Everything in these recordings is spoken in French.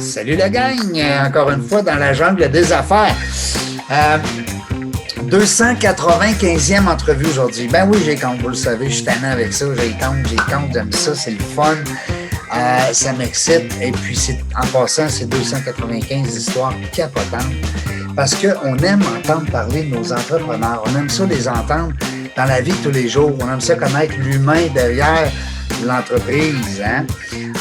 Salut la gang, encore une fois dans la jungle des affaires. 295e entrevue aujourd'hui. Ben oui, j'ai compte, vous le savez, je suis tannant avec ça, j'ai compte, j'aime ça, c'est le fun. Ça m'excite. Et puis, en passant, c'est 295 histoires capotantes. Parce qu'on aime entendre parler de nos entrepreneurs. On aime ça les entendre dans la vie de tous les jours. On aime ça connaître l'humain derrière l'entreprise. Hein?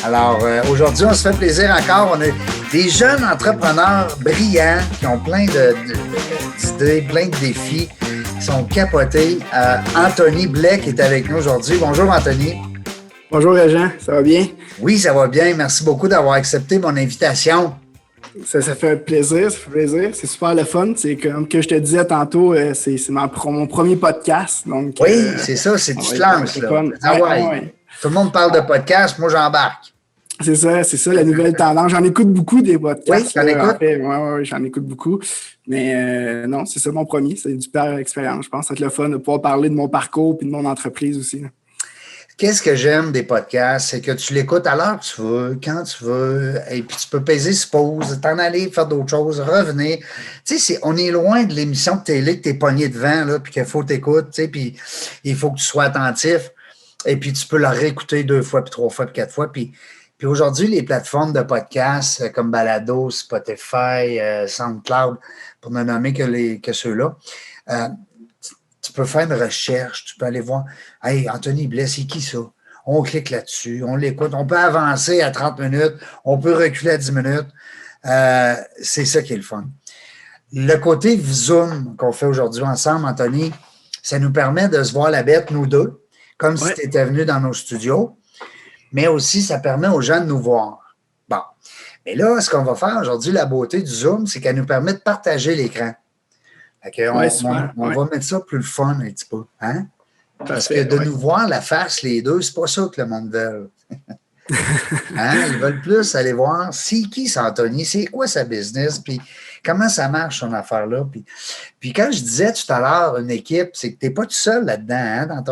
Alors, aujourd'hui, on se fait plaisir encore. On a des jeunes entrepreneurs brillants qui ont plein d'idées, plein de défis, qui sont capotés. Anthony Blais qui est avec nous aujourd'hui. Bonjour, Anthony. Bonjour, Régent. Ça va bien? Oui, ça va bien. Merci beaucoup d'avoir accepté mon invitation. Ça fait plaisir, C'est super le fun. C'est comme que je te disais tantôt, c'est mon premier podcast. Donc, oui, c'est ça, c'est du lance. Ouais. Tout le monde parle de podcast, moi j'embarque. C'est ça, la nouvelle tendance. J'en écoute beaucoup des podcasts. Oui, j'en écoute? Oui, j'en écoute beaucoup. Mais non, c'est ça mon premier. C'est une super expérience. Je pense que ça va être le fun de pouvoir parler de mon parcours et de mon entreprise aussi. Qu'est-ce que j'aime des podcasts, c'est que tu l'écoutes à l'heure que tu veux, quand tu veux, et puis tu peux peser sur pause, t'en aller faire d'autres choses, revenir. Tu sais, on est loin de l'émission de télé que t'es pogné devant, là, puis qu'il faut t'écouter, tu sais, puis il faut que tu sois attentif, et puis tu peux la réécouter 2 fois, puis 3 fois, puis 4 fois, puis aujourd'hui, les plateformes de podcasts comme Balado, Spotify, SoundCloud, pour ne nommer que ceux-là, tu peux faire une recherche, tu peux aller voir. Hey, Anthony Blais, c'est qui ça? On clique là-dessus, on l'écoute. On peut avancer à 30 minutes, on peut reculer à 10 minutes. C'est ça qui est le fun. Le côté Zoom qu'on fait aujourd'hui ensemble, Anthony, ça nous permet de se voir la bête, nous deux, comme si tu étais venu dans nos studios, mais aussi ça permet aux gens de nous voir. Bon. Mais là, ce qu'on va faire aujourd'hui, la beauté du Zoom, c'est qu'elle nous permet de partager l'écran. On va mettre ça plus le fun un petit peu. Hein? Parce que de nous voir la face, les deux, c'est pas ça que le monde veut. Hein? Ils veulent plus aller voir c'est qui c'est Anthony, c'est quoi sa business, puis comment ça marche son affaire-là. Puis quand je disais tout à l'heure une équipe, c'est que tu n'es pas tout seul là-dedans. Hein?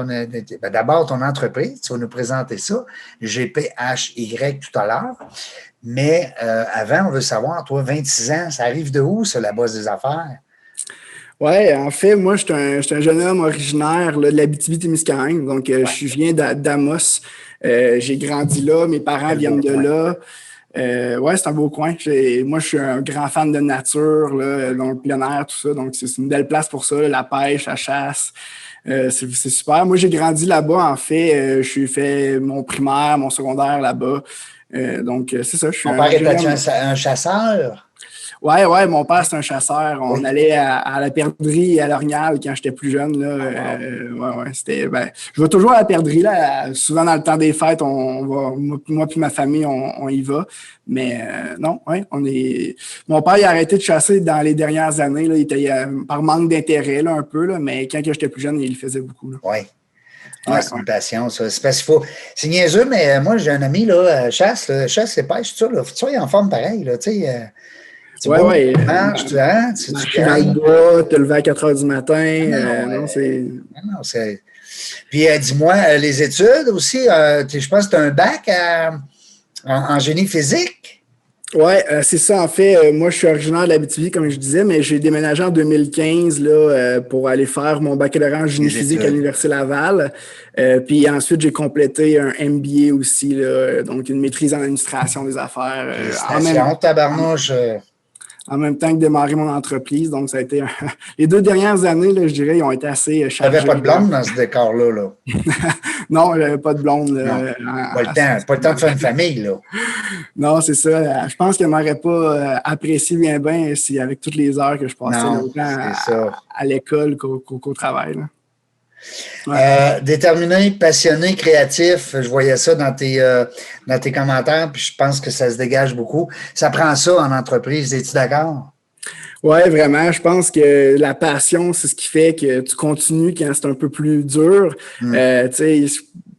D'abord, ton entreprise, tu vas nous présenter ça, GPHY tout à l'heure. Mais avant, on veut savoir, toi, 26 ans, ça arrive de où, ça, la base des affaires? Oui, en fait, moi, je suis un jeune homme originaire là, de l'Abitibi-Témiscamingue. Donc, je viens d'Amos. J'ai grandi là. Mes parents viennent de là. Oui, c'est un beau coin. Moi, je suis un grand fan de nature, là, dans le plein air, tout ça. Donc, c'est une belle place pour ça, là, la pêche, la chasse. C'est super. Moi, j'ai grandi là-bas, en fait. Je suis fait mon primaire, mon secondaire là-bas. Donc, c'est ça. Mon père était un chasseur? Oui, mon père, c'est un chasseur. On allait à la perdrix et à l'Orignal quand j'étais plus jeune. Là. C'était. Je vais toujours à la perdrix. Là. Souvent, dans le temps des fêtes, moi et ma famille, on y va. Mais non, on est. Mon père, il a arrêté de chasser dans les dernières années. Là. Il était par manque d'intérêt, là, un peu, là, mais quand j'étais plus jeune, il le faisait beaucoup. Oui. C'est une passion, ça. C'est parce qu'il faut. C'est niaiseux, mais moi, j'ai un ami, là, chasse et pêche, tout ça. Là. Faut que tu sois en forme pareil, là, tu sais. Oui. Tu marches, tu dans le bois, te lever à 4 heures du matin. C'est. Puis dis-moi, les études aussi, je pense que tu as un bac en génie physique. Oui, c'est ça. En fait, moi, je suis originaire de l'Abitibi, comme je disais, mais j'ai déménagé en 2015 là, pour aller faire mon baccalauréat en génie physique à l'Université Laval. Puis ensuite, j'ai complété un MBA aussi, là, donc une maîtrise en administration des affaires. Tabarnouche. En même temps que démarrer mon entreprise. Donc, ça a été les 2 dernières années, là, je dirais, ils ont été assez chargés. Tu n'avais pas de blonde dans ce décor-là, là? Non, j'avais pas de blonde. Pas le temps de faire une famille, là. Non, c'est ça. Je pense qu'elle m'aurait pas apprécié bien si avec toutes les heures que je passais à l'école qu'au travail. Là. Déterminé, passionné, créatif, je voyais ça dans tes commentaires, puis je pense que ça se dégage beaucoup. Ça prend ça en entreprise, es-tu d'accord? Oui, vraiment. Je pense que la passion, c'est ce qui fait que tu continues quand c'est un peu plus dur.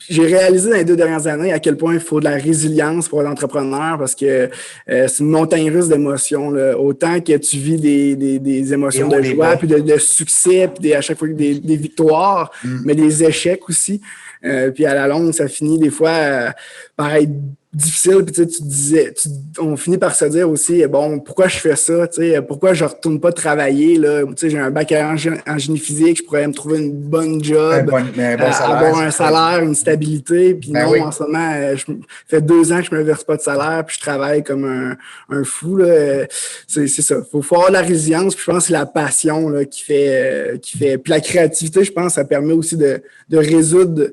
J'ai réalisé dans les 2 dernières années à quel point il faut de la résilience pour l'entrepreneur parce que c'est une montagne russe d'émotions. Là. Autant que tu vis des émotions de joie, puis de succès, puis à chaque fois des victoires, mais des échecs aussi. Puis à la longue, ça finit des fois par être difficile. Puis tu disais, on finit par se dire aussi, bon, pourquoi je fais ça? Pourquoi je retourne pas travailler? Là? J'ai un baccalauréat en génie physique, je pourrais me trouver une bonne job, un bon salaire, avoir un salaire, une stabilité. Puis non, oui. en ce moment, ça fait 2 ans que je me verse pas de salaire, puis je travaille comme un fou. Là. C'est ça. Faut avoir la résilience, puis je pense que c'est la passion là, qui fait. Puis la créativité, je pense, ça permet aussi de résoudre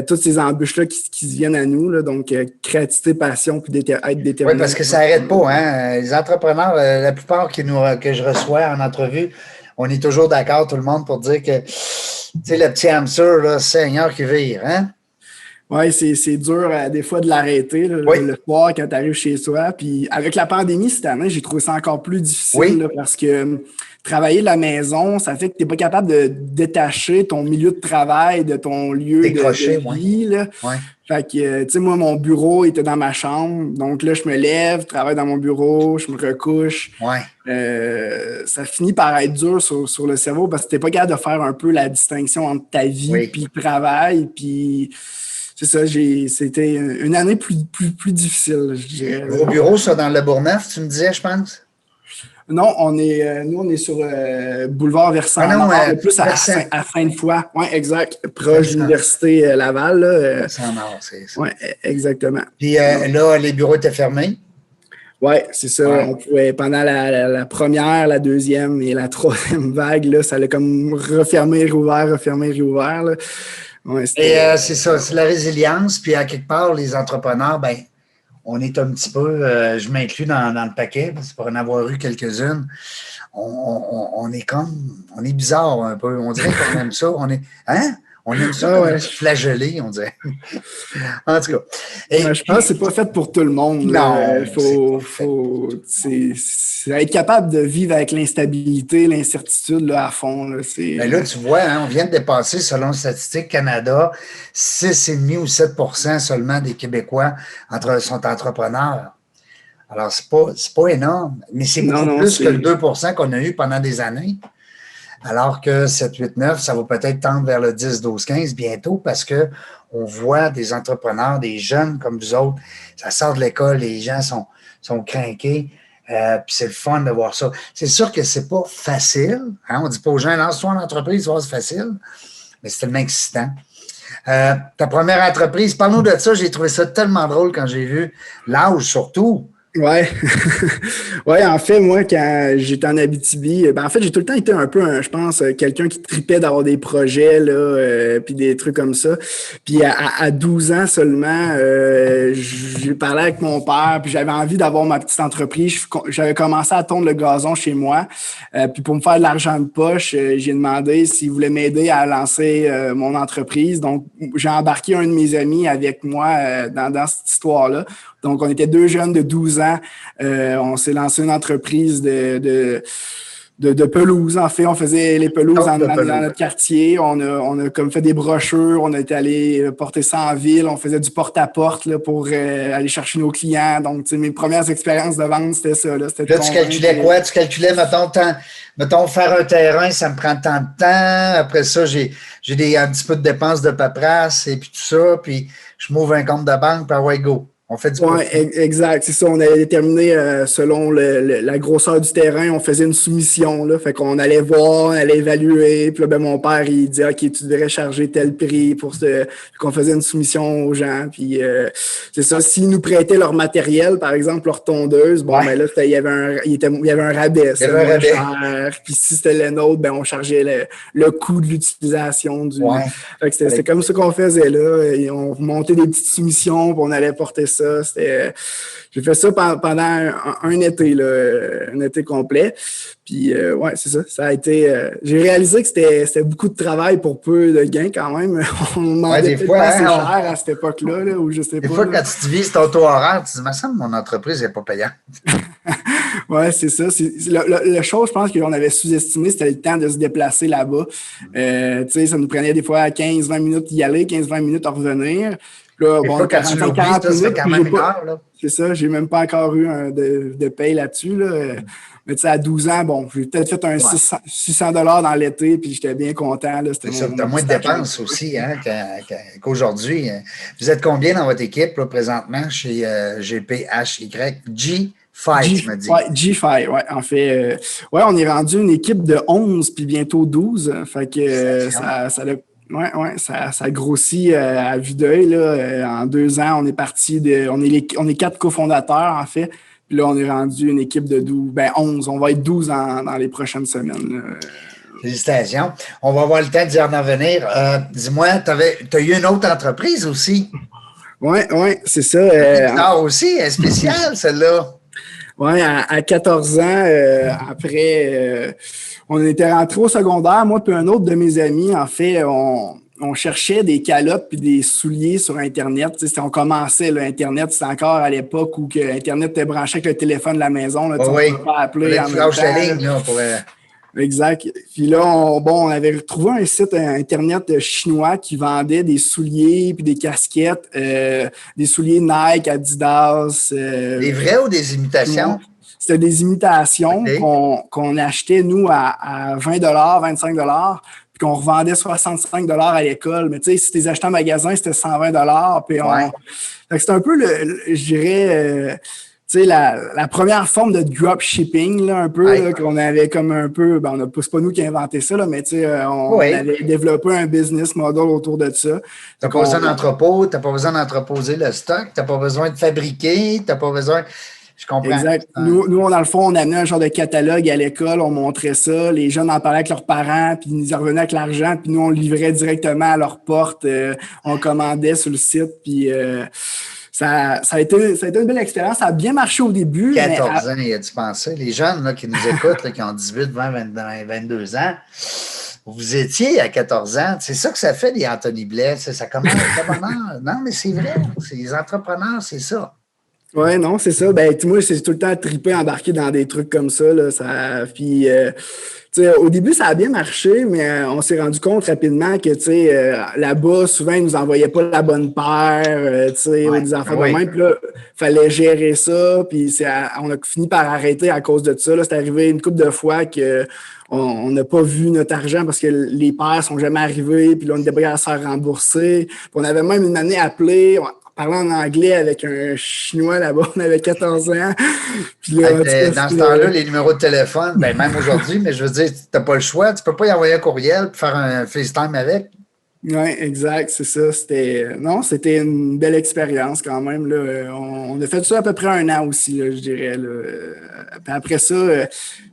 toutes ces embûches-là qui viennent à nous. Là. Donc, créativité, passion, puis être déterminé. Oui, parce que ça n'arrête pas. Hein? Les entrepreneurs, la plupart que je reçois en entrevue, on est toujours d'accord, tout le monde, pour dire que le petit hamster, là, Seigneur qui vire. Hein? Oui, c'est dur des fois de l'arrêter le soir quand tu arrives chez toi. Puis avec la pandémie cette année, j'ai trouvé ça encore plus difficile là, parce que travailler de la maison, ça fait que tu n'es pas capable de détacher ton milieu de travail de ton lieu de vie. Là. Ouais. Fait que, tu sais, moi, mon bureau était dans ma chambre. Donc là, je me lève, travaille dans mon bureau, je me recouche. Ouais. Ça finit par être dur sur le cerveau parce que tu n'es pas capable de faire un peu la distinction entre ta vie et le travail. Puis c'est ça, c'était une année plus difficile, je dirais. Vos bureaux, ça, dans le Bourgneuf, tu me disais, je pense? Non, nous, on est sur boulevard Versant-Nord, plus à Sainte-Foy. Oui, exact. Proche de l'Université Laval. Versant-Nord, c'est ça. Oui, exactement. Puis là, les bureaux étaient fermés? Oui, c'est ça. Ouais. On pouvait, pendant la première, la deuxième et la troisième vague, là, ça allait comme refermer, réouvert. Là. Ouais, et c'est ça, c'est la résilience. Puis à quelque part, les entrepreneurs, ben, on est un petit peu, je m'inclus dans le paquet, parce que pour en avoir eu quelques-unes, on est bizarre un peu. On dirait qu'on aime ça. On aime ça flageller, on dirait. En tout cas. Je pense que c'est pas fait pour tout le monde. Non. Il faut être capable de vivre avec l'instabilité, l'incertitude là, à fond. Là, ben là, tu vois, hein, on vient de dépasser, selon Statistique Canada, 6,5 ou 7% seulement des Québécois sont entrepreneurs. Alors, c'est pas énorme, mais c'est beaucoup plus que le 2% qu'on a eu pendant des années. Alors que 7, 8, 9, ça va peut-être tendre vers le 10, 12, 15 bientôt parce qu'on voit des entrepreneurs, des jeunes comme vous autres, ça sort de l'école, les gens sont crinqués, puis c'est le fun de voir ça. C'est sûr que c'est pas facile. Hein? On dit pas aux gens, lance-toi en entreprise, c'est facile, mais c'est tellement excitant. Ta première entreprise, parle-nous de ça, j'ai trouvé ça tellement drôle quand j'ai vu l'âge surtout. Ouais. Ouais, en fait, moi, quand j'étais en Abitibi, en fait, j'ai tout le temps été un peu, je pense, quelqu'un qui tripait d'avoir des projets, là, puis des trucs comme ça. Puis à 12 ans seulement, j'ai parlé avec mon père, puis j'avais envie d'avoir ma petite entreprise. J'avais commencé à tondre le gazon chez moi. Puis pour me faire de l'argent de poche, j'ai demandé s'il voulait m'aider à lancer mon entreprise. Donc, j'ai embarqué un de mes amis avec moi dans cette histoire-là. Donc, on était 2 jeunes de 12 ans. On s'est lancé une entreprise de pelouse. En fait, on faisait les pelouses dans notre quartier. On a comme fait des brochures. On est allé porter ça en ville. On faisait du porte-à-porte là, pour aller chercher nos clients. Donc, mes premières expériences de vente, c'était ça. Là, tu calculais quoi? Tu calculais, mettons, faire un terrain, ça me prend tant de temps. Après ça, j'ai un petit peu de dépenses de paperasse et puis tout ça. Puis, je m'ouvre un compte de banque, puis ouais, go. On fait du profit. Exact. C'est ça. On avait déterminé selon la grosseur du terrain, on faisait une soumission. Là. Fait qu'on allait voir, on allait évaluer. Puis là, mon père, il dit OK, tu devrais charger tel prix pour qu'on faisait une soumission aux gens. Puis c'est ça. S'ils nous prêtaient leur matériel, par exemple, leur tondeuse, mais là, il y avait un rabais. C'était moins cher. Puis si c'était le nôtre, on chargeait le coût de l'utilisation du. Fait que c'était comme ça qu'on faisait là. Et on montait des petites soumissions, puis on allait porter ça. J'ai fait ça pendant un été, là, un été complet. Puis, c'est ça. Ça a été. J'ai réalisé que c'était beaucoup de travail pour peu de gains quand même. On demandait peut-être pas assez cher à cette époque-là, ou je sais pas. Des fois, quand tu divises ton taux horaire, tu te dis, mais ça, mon entreprise n'est pas payante. Oui, c'est ça. La chose, je pense qu'on avait sous-estimé, c'était le temps de se déplacer là-bas. Ça nous prenait des fois 15-20 minutes d'y aller, 15-20 minutes à revenir. Puis là, Des bon, fois, quand tu l'oublies, 40 ça fait minutes, quand puis même j'ai une pas. heure, là. C'est ça, j'ai même pas encore eu de paye là-dessus. Là. Mais tu sais, à 12 ans, bon, j'ai peut-être fait un Ouais. 600 dans l'été, puis j'étais bien content. Là. C'était C'est ça. Tu as mon moins de petit argent. dépenses aussi hein, qu'aujourd'hui. Vous êtes combien dans votre équipe là, présentement chez GPHY? G5, tu m'as dit. Ouais, G5, ouais. En fait, ouais, on est rendu une équipe de 11 puis bientôt 12. Fait que Félicitations. ça grossit à vue d'œil. Là. En 2 ans, on est parti on est 4 cofondateurs, en fait. Puis là, on est rendu une équipe de 12, 11. On va être 12 dans les prochaines semaines. Là. Félicitations. On va avoir le temps d'y en venir. Dis-moi, tu as eu une autre entreprise aussi. Oui, c'est ça. Plus tard aussi, elle est spéciale, celle-là. Oui, à 14 ans, après, on était rentrés au secondaire, moi puis un autre de mes amis, en fait, on cherchait des calottes puis des souliers sur Internet. Tu sais, on commençait, là, Internet, c'était encore à l'époque où que Internet était branché avec le téléphone de la maison. Là, Oh, on ne oui. pouvait pas appeler Fallait que en tu même lâches temps. la Là. ligne là, pour. Exact. Puis là, on avait trouvé un site Internet chinois qui vendait des souliers puis des casquettes, des souliers Nike, Adidas. Des vrais ou des imitations? C'était des imitations OK. qu'on achetait, nous, à 20 25 puis qu'on revendait 65 à l'école. Mais tu sais, si tu les achetais en magasin, c'était 120 puis Ouais. Fait que c'était un peu, je dirais, tu sais, la première forme de dropshipping, là, un peu, Ouais. là, qu'on avait comme un peu, c'est pas nous qui avons inventé ça, là, mais tu sais, on Oui. avait développé un business model autour de ça. Tu n'as pas besoin d'entrepôt, tu n'as pas besoin d'entreposer le stock, tu n'as pas besoin de fabriquer, tu n'as pas besoin. Je comprends. Exact. Nous, dans le fond, on amenait un genre de catalogue à l'école, on montrait ça, les jeunes en parlaient avec leurs parents, puis ils revenaient avec l'argent, puis nous, on le livrait directement à leur porte, on commandait sur le site, puis ça a été une belle expérience. Ça a bien marché au début. 14 ans, il a dû penser. Les jeunes là, qui nous écoutent, là, qui ont 18, 20, 22 ans, vous étiez à 14 ans. C'est ça que ça fait, les Anthony Blais. Ça commence Non, mais c'est vrai. C'est les entrepreneurs, c'est ça. Oui, non, c'est ça. Ben, moi, c'est tout le temps trippé, embarqué dans des trucs comme ça. Là, puis, au début, ça a bien marché, mais on s'est rendu compte rapidement que là-bas, souvent, ils nous envoyaient pas la bonne paire, ou des enfants de même. Puis là, fallait gérer ça. Puis on a fini par arrêter à cause de ça. Là, c'est arrivé une couple de fois que on n'a pas vu notre argent parce que les paires sont jamais arrivées. Puis là, on était pas à se faire rembourser. Puis on avait même une année appelée. Parlant en anglais avec un Chinois là-bas, on avait 14 ans. Puis là, dans ce temps-là, les numéros de téléphone, ben même aujourd'hui, mais je veux dire, tu n'as pas le choix, tu ne peux pas y envoyer un courriel et faire un FaceTime avec. Oui, exact, c'est ça. C'était une belle expérience quand même. Là. On a fait ça à peu près 1 an aussi, là, je dirais. Là. Puis après ça,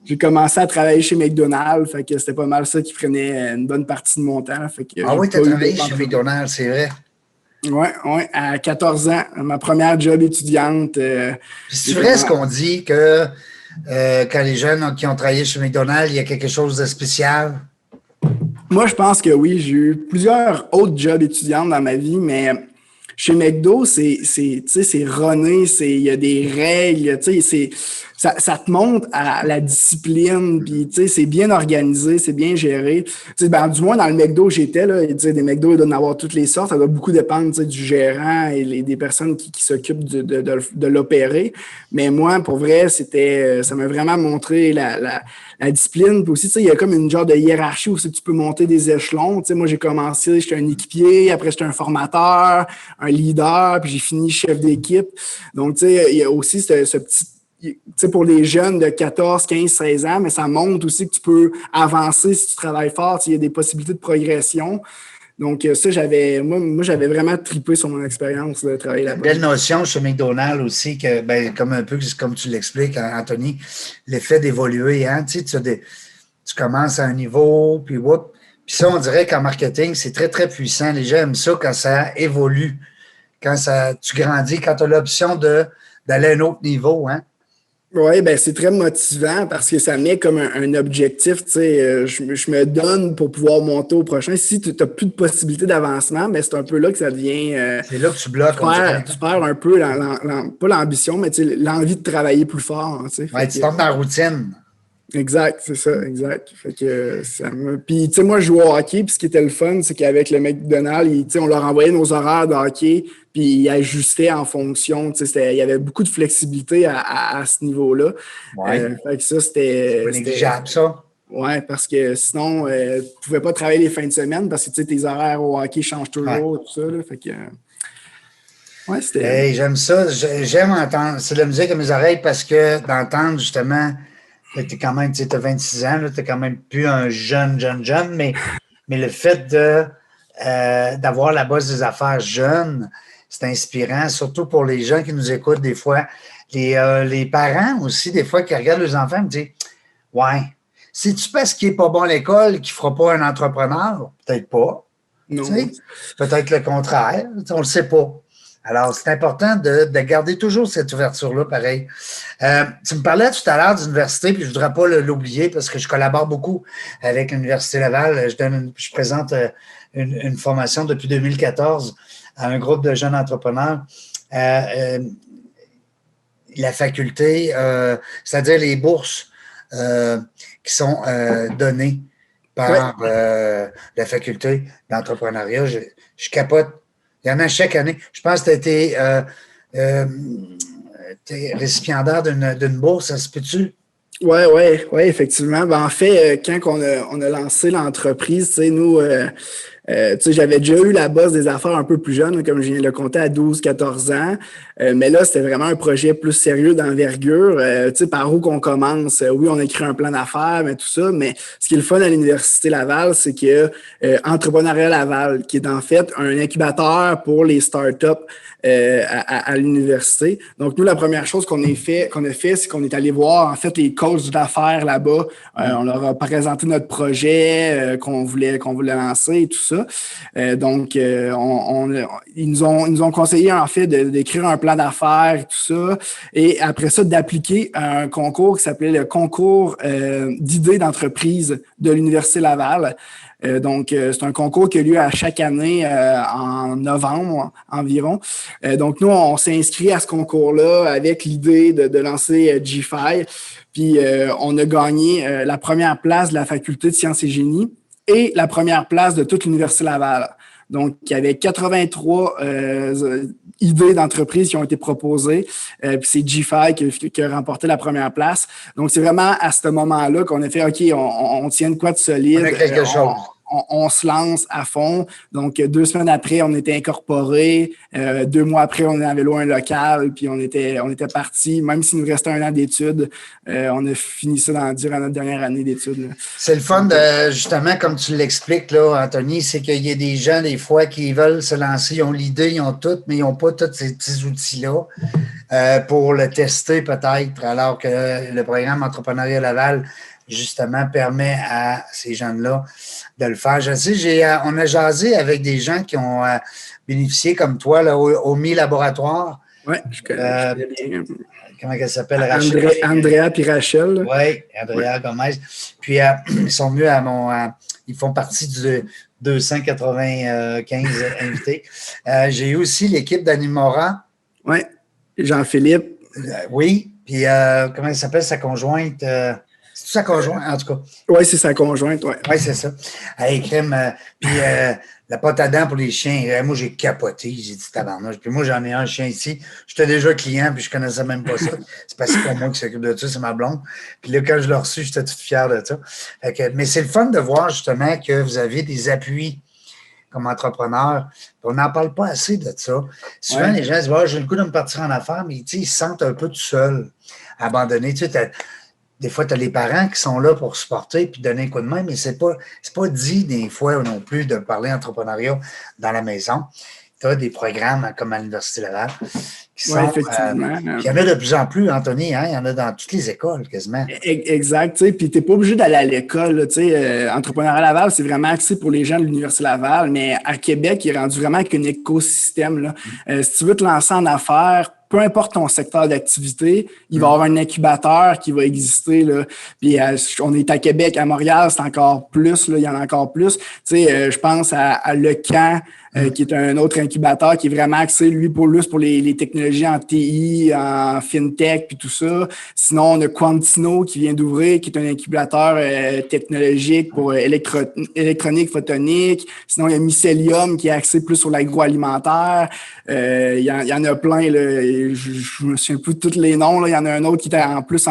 j'ai commencé à travailler chez McDonald's. Fait que c'était pas mal ça qui prenait une bonne partie de mon temps. Fait que oui, tu as travaillé chez McDonald's, c'est vrai. Oui, à 14 ans, ma première job étudiante. C'est vrai ce qu'on dit que quand les jeunes qui ont travaillé chez McDonald's, il y a quelque chose de spécial? Moi, je pense que oui. J'ai eu plusieurs autres jobs étudiantes dans ma vie, mais chez McDo, c'est runné, il y a des règles, ça te montre à la discipline, puis c'est bien organisé, c'est bien géré. Du moins, dans le McDo, j'étais, là, des McDo, il doit en avoir toutes les sortes, ça doit beaucoup dépendre du gérant et des personnes qui s'occupent de l'opérer. Mais moi, pour vrai, ça m'a vraiment montré la discipline. Puis aussi, il y a comme une genre de hiérarchie où tu peux monter des échelons. Moi, j'ai commencé, j'étais un équipier, après j'étais un formateur, un leader, puis j'ai fini chef d'équipe. Donc, il y a aussi ce petit pour les jeunes de 14, 15, 16 ans, mais ça montre aussi que tu peux avancer si tu travailles fort, il y a des possibilités de progression. Donc, ça, j'avais vraiment trippé sur mon expérience de travailler là-bas. Belle notion chez McDonald's aussi, que, comme tu l'expliques, Anthony, l'effet d'évoluer. Hein? Tu commences à un niveau, puis whoop. Puis ça, on dirait qu'en marketing, c'est très, très puissant. Les gens aiment ça quand ça évolue, quand tu grandis, quand tu as l'option d'aller à un autre niveau. Hein? Oui, c'est très motivant parce que ça met comme un objectif. Je me donne pour pouvoir monter au prochain. Si tu n'as plus de possibilité d'avancement, c'est un peu là que ça devient. C'est là que tu bloques. Tu perds un peu, pas l'ambition, mais l'envie de travailler plus fort. Tu tombes dans la routine. Exact, c'est ça, exact. Fait que Puis, moi, je jouais au hockey, puis ce qui était le fun, c'est qu'avec le McDonald's, on leur envoyait nos horaires de hockey, puis il ajustait en fonction. Il y avait beaucoup de flexibilité à ce niveau-là. Ouais. Fait que ça, c'était Pas négligeable, ça. Ouais, parce que sinon, tu ne pouvais pas travailler les fins de semaine parce que tes horaires au hockey changent Ouais. toujours, tout ça. Là, fait que, ouais, c'était. Hey, j'aime ça. J'aime entendre. C'est de la musique à mes oreilles parce que d'entendre justement, tu es quand même, tu as 26 ans, tu n'es quand même plus un jeune, mais le fait d'avoir la base des affaires jeune, c'est inspirant, surtout pour les gens qui nous écoutent des fois. Les parents aussi, des fois, qui regardent leurs enfants, me disent ouais, c'est-tu parce qu'il n'est pas bon à l'école qu'il ne fera pas un entrepreneur? Peut-être pas. Non. Peut-être le contraire. On ne le sait pas. Alors, c'est important de garder toujours cette ouverture-là, pareil. Tu me parlais tout à l'heure d'université, puis je ne voudrais pas l'oublier parce que je collabore beaucoup avec l'Université Laval. Je présente une formation depuis 2014 à un groupe de jeunes entrepreneurs. La faculté, c'est-à-dire les bourses qui sont données par la faculté d'entrepreneuriat. Je capote. Il y en a chaque année. Je pense que tu as été récipiendaire d'une bourse, ça se peut-tu? Oui, effectivement. En fait, quand on a lancé l'entreprise, nous, j'avais déjà eu la base des affaires un peu plus jeune, comme je viens de le compter, à 12-14 ans. Mais là, c'était vraiment un projet plus sérieux d'envergure. Par où qu'on commence? Oui, on écrit un plan d'affaires, mais tout ça. Mais ce qui est le fun à l'Université Laval, c'est que Entrepreneuriat Laval, qui est en fait un incubateur pour les startups à l'université. Donc, nous, la première chose qu'on a fait, c'est qu'on est allé voir, en fait, les coachs d'affaires là-bas. On leur a présenté notre projet qu'on voulait lancer et tout ça. Ils nous ont conseillé, en fait, d'écrire un plan d'affaires et tout ça. Et après ça, d'appliquer à un concours qui s'appelait le concours d'idées d'entreprise de l'Université Laval. C'est un concours qui a lieu à chaque année en novembre environ. Donc, nous, on s'est inscrit à ce concours-là avec l'idée de lancer GFI. Puis, on a gagné la première place de la Faculté de sciences et génie et la première place de toute l'Université Laval. Donc, il y avait 83 idées d'entreprise qui ont été proposées. Puis c'est GFI qui a remporté la première place. Donc, c'est vraiment à ce moment-là qu'on a fait, OK, on tient de quoi de solide. On a quelque chose. On se lance à fond. Donc, 2 semaines après, on était incorporés. 2 mois après, on avait loué un local, puis on était partis. Même s'il nous restait 1 an d'études, on a fini ça durant notre dernière année d'études. C'est le fun, justement, comme tu l'expliques, là, Anthony, c'est qu'il y a des gens, des fois, qui veulent se lancer, ils ont l'idée, ils ont tout, mais ils n'ont pas tous ces petits outils-là pour le tester peut-être, alors que le programme Entrepreneuriat Laval, justement, permet à ces jeunes-là de le faire. Je sais, on a jasé avec des gens qui ont bénéficié, comme toi, là, au Mi Laboratoire. Oui, je connais bien. Comment elle s'appelle? Rachel. Andrea puis Rachel. Oui, Andrea Gomez. Puis, ils sont venus ils font partie du 295 invités. J'ai eu aussi l'équipe d'Animora. Oui, Jean-Philippe. Oui, puis comment elle s'appelle, sa conjointe? C'est sa conjointe, en tout cas. Oui, c'est sa conjointe, oui. Oui, c'est ça. Hey, crème. Puis la pâte à dents pour les chiens. Moi, j'ai capoté. J'ai dit tabarnouche. Puis moi, j'en ai un chien ici. J'étais déjà client, puis je connaissais même pas ça. C'est parce que c'est pas moi qui s'occupe de ça, c'est ma blonde. Puis là, quand je l'ai reçu, j'étais toute fière de ça. Mais c'est le fun de voir justement que vous avez des appuis comme entrepreneur. On n'en parle pas assez de ça. Souvent, les gens disent j'ai le coup de me partir en affaires, mais ils se sentent un peu tout seuls, abandonnés. Tu sais, des fois, tu as les parents qui sont là pour supporter puis donner un coup de main, mais c'est pas dit des fois non plus de parler entrepreneuriat dans la maison. Tu as des programmes comme à l'Université Laval qui sont. Effectivement. Il y en a de plus en plus, Anthony, hein? Il y en a dans toutes les écoles quasiment. Exact. Puis tu n'es pas obligé d'aller à l'école. Entrepreneuriat Laval, c'est vraiment axé pour les gens de l'Université Laval, mais à Québec, il est rendu vraiment avec un écosystème. Là. Si tu veux te lancer en affaires, peu importe ton secteur d'activité, il va y avoir un incubateur qui va exister. Là. Puis on est à Québec, à Montréal, c'est encore plus, là, il y en a encore plus. Je pense à Le Camp, qui est un autre incubateur qui est vraiment axé, lui, pour les technologies en TI, en FinTech, puis tout ça. Sinon, on a Quantino qui vient d'ouvrir, qui est un incubateur technologique pour électronique, photonique. Sinon, il y a Mycelium qui est axé plus sur l'agroalimentaire. Il y en a plein, là. Je me souviens plus de tous les noms, là. Il y en a un autre qui est en plus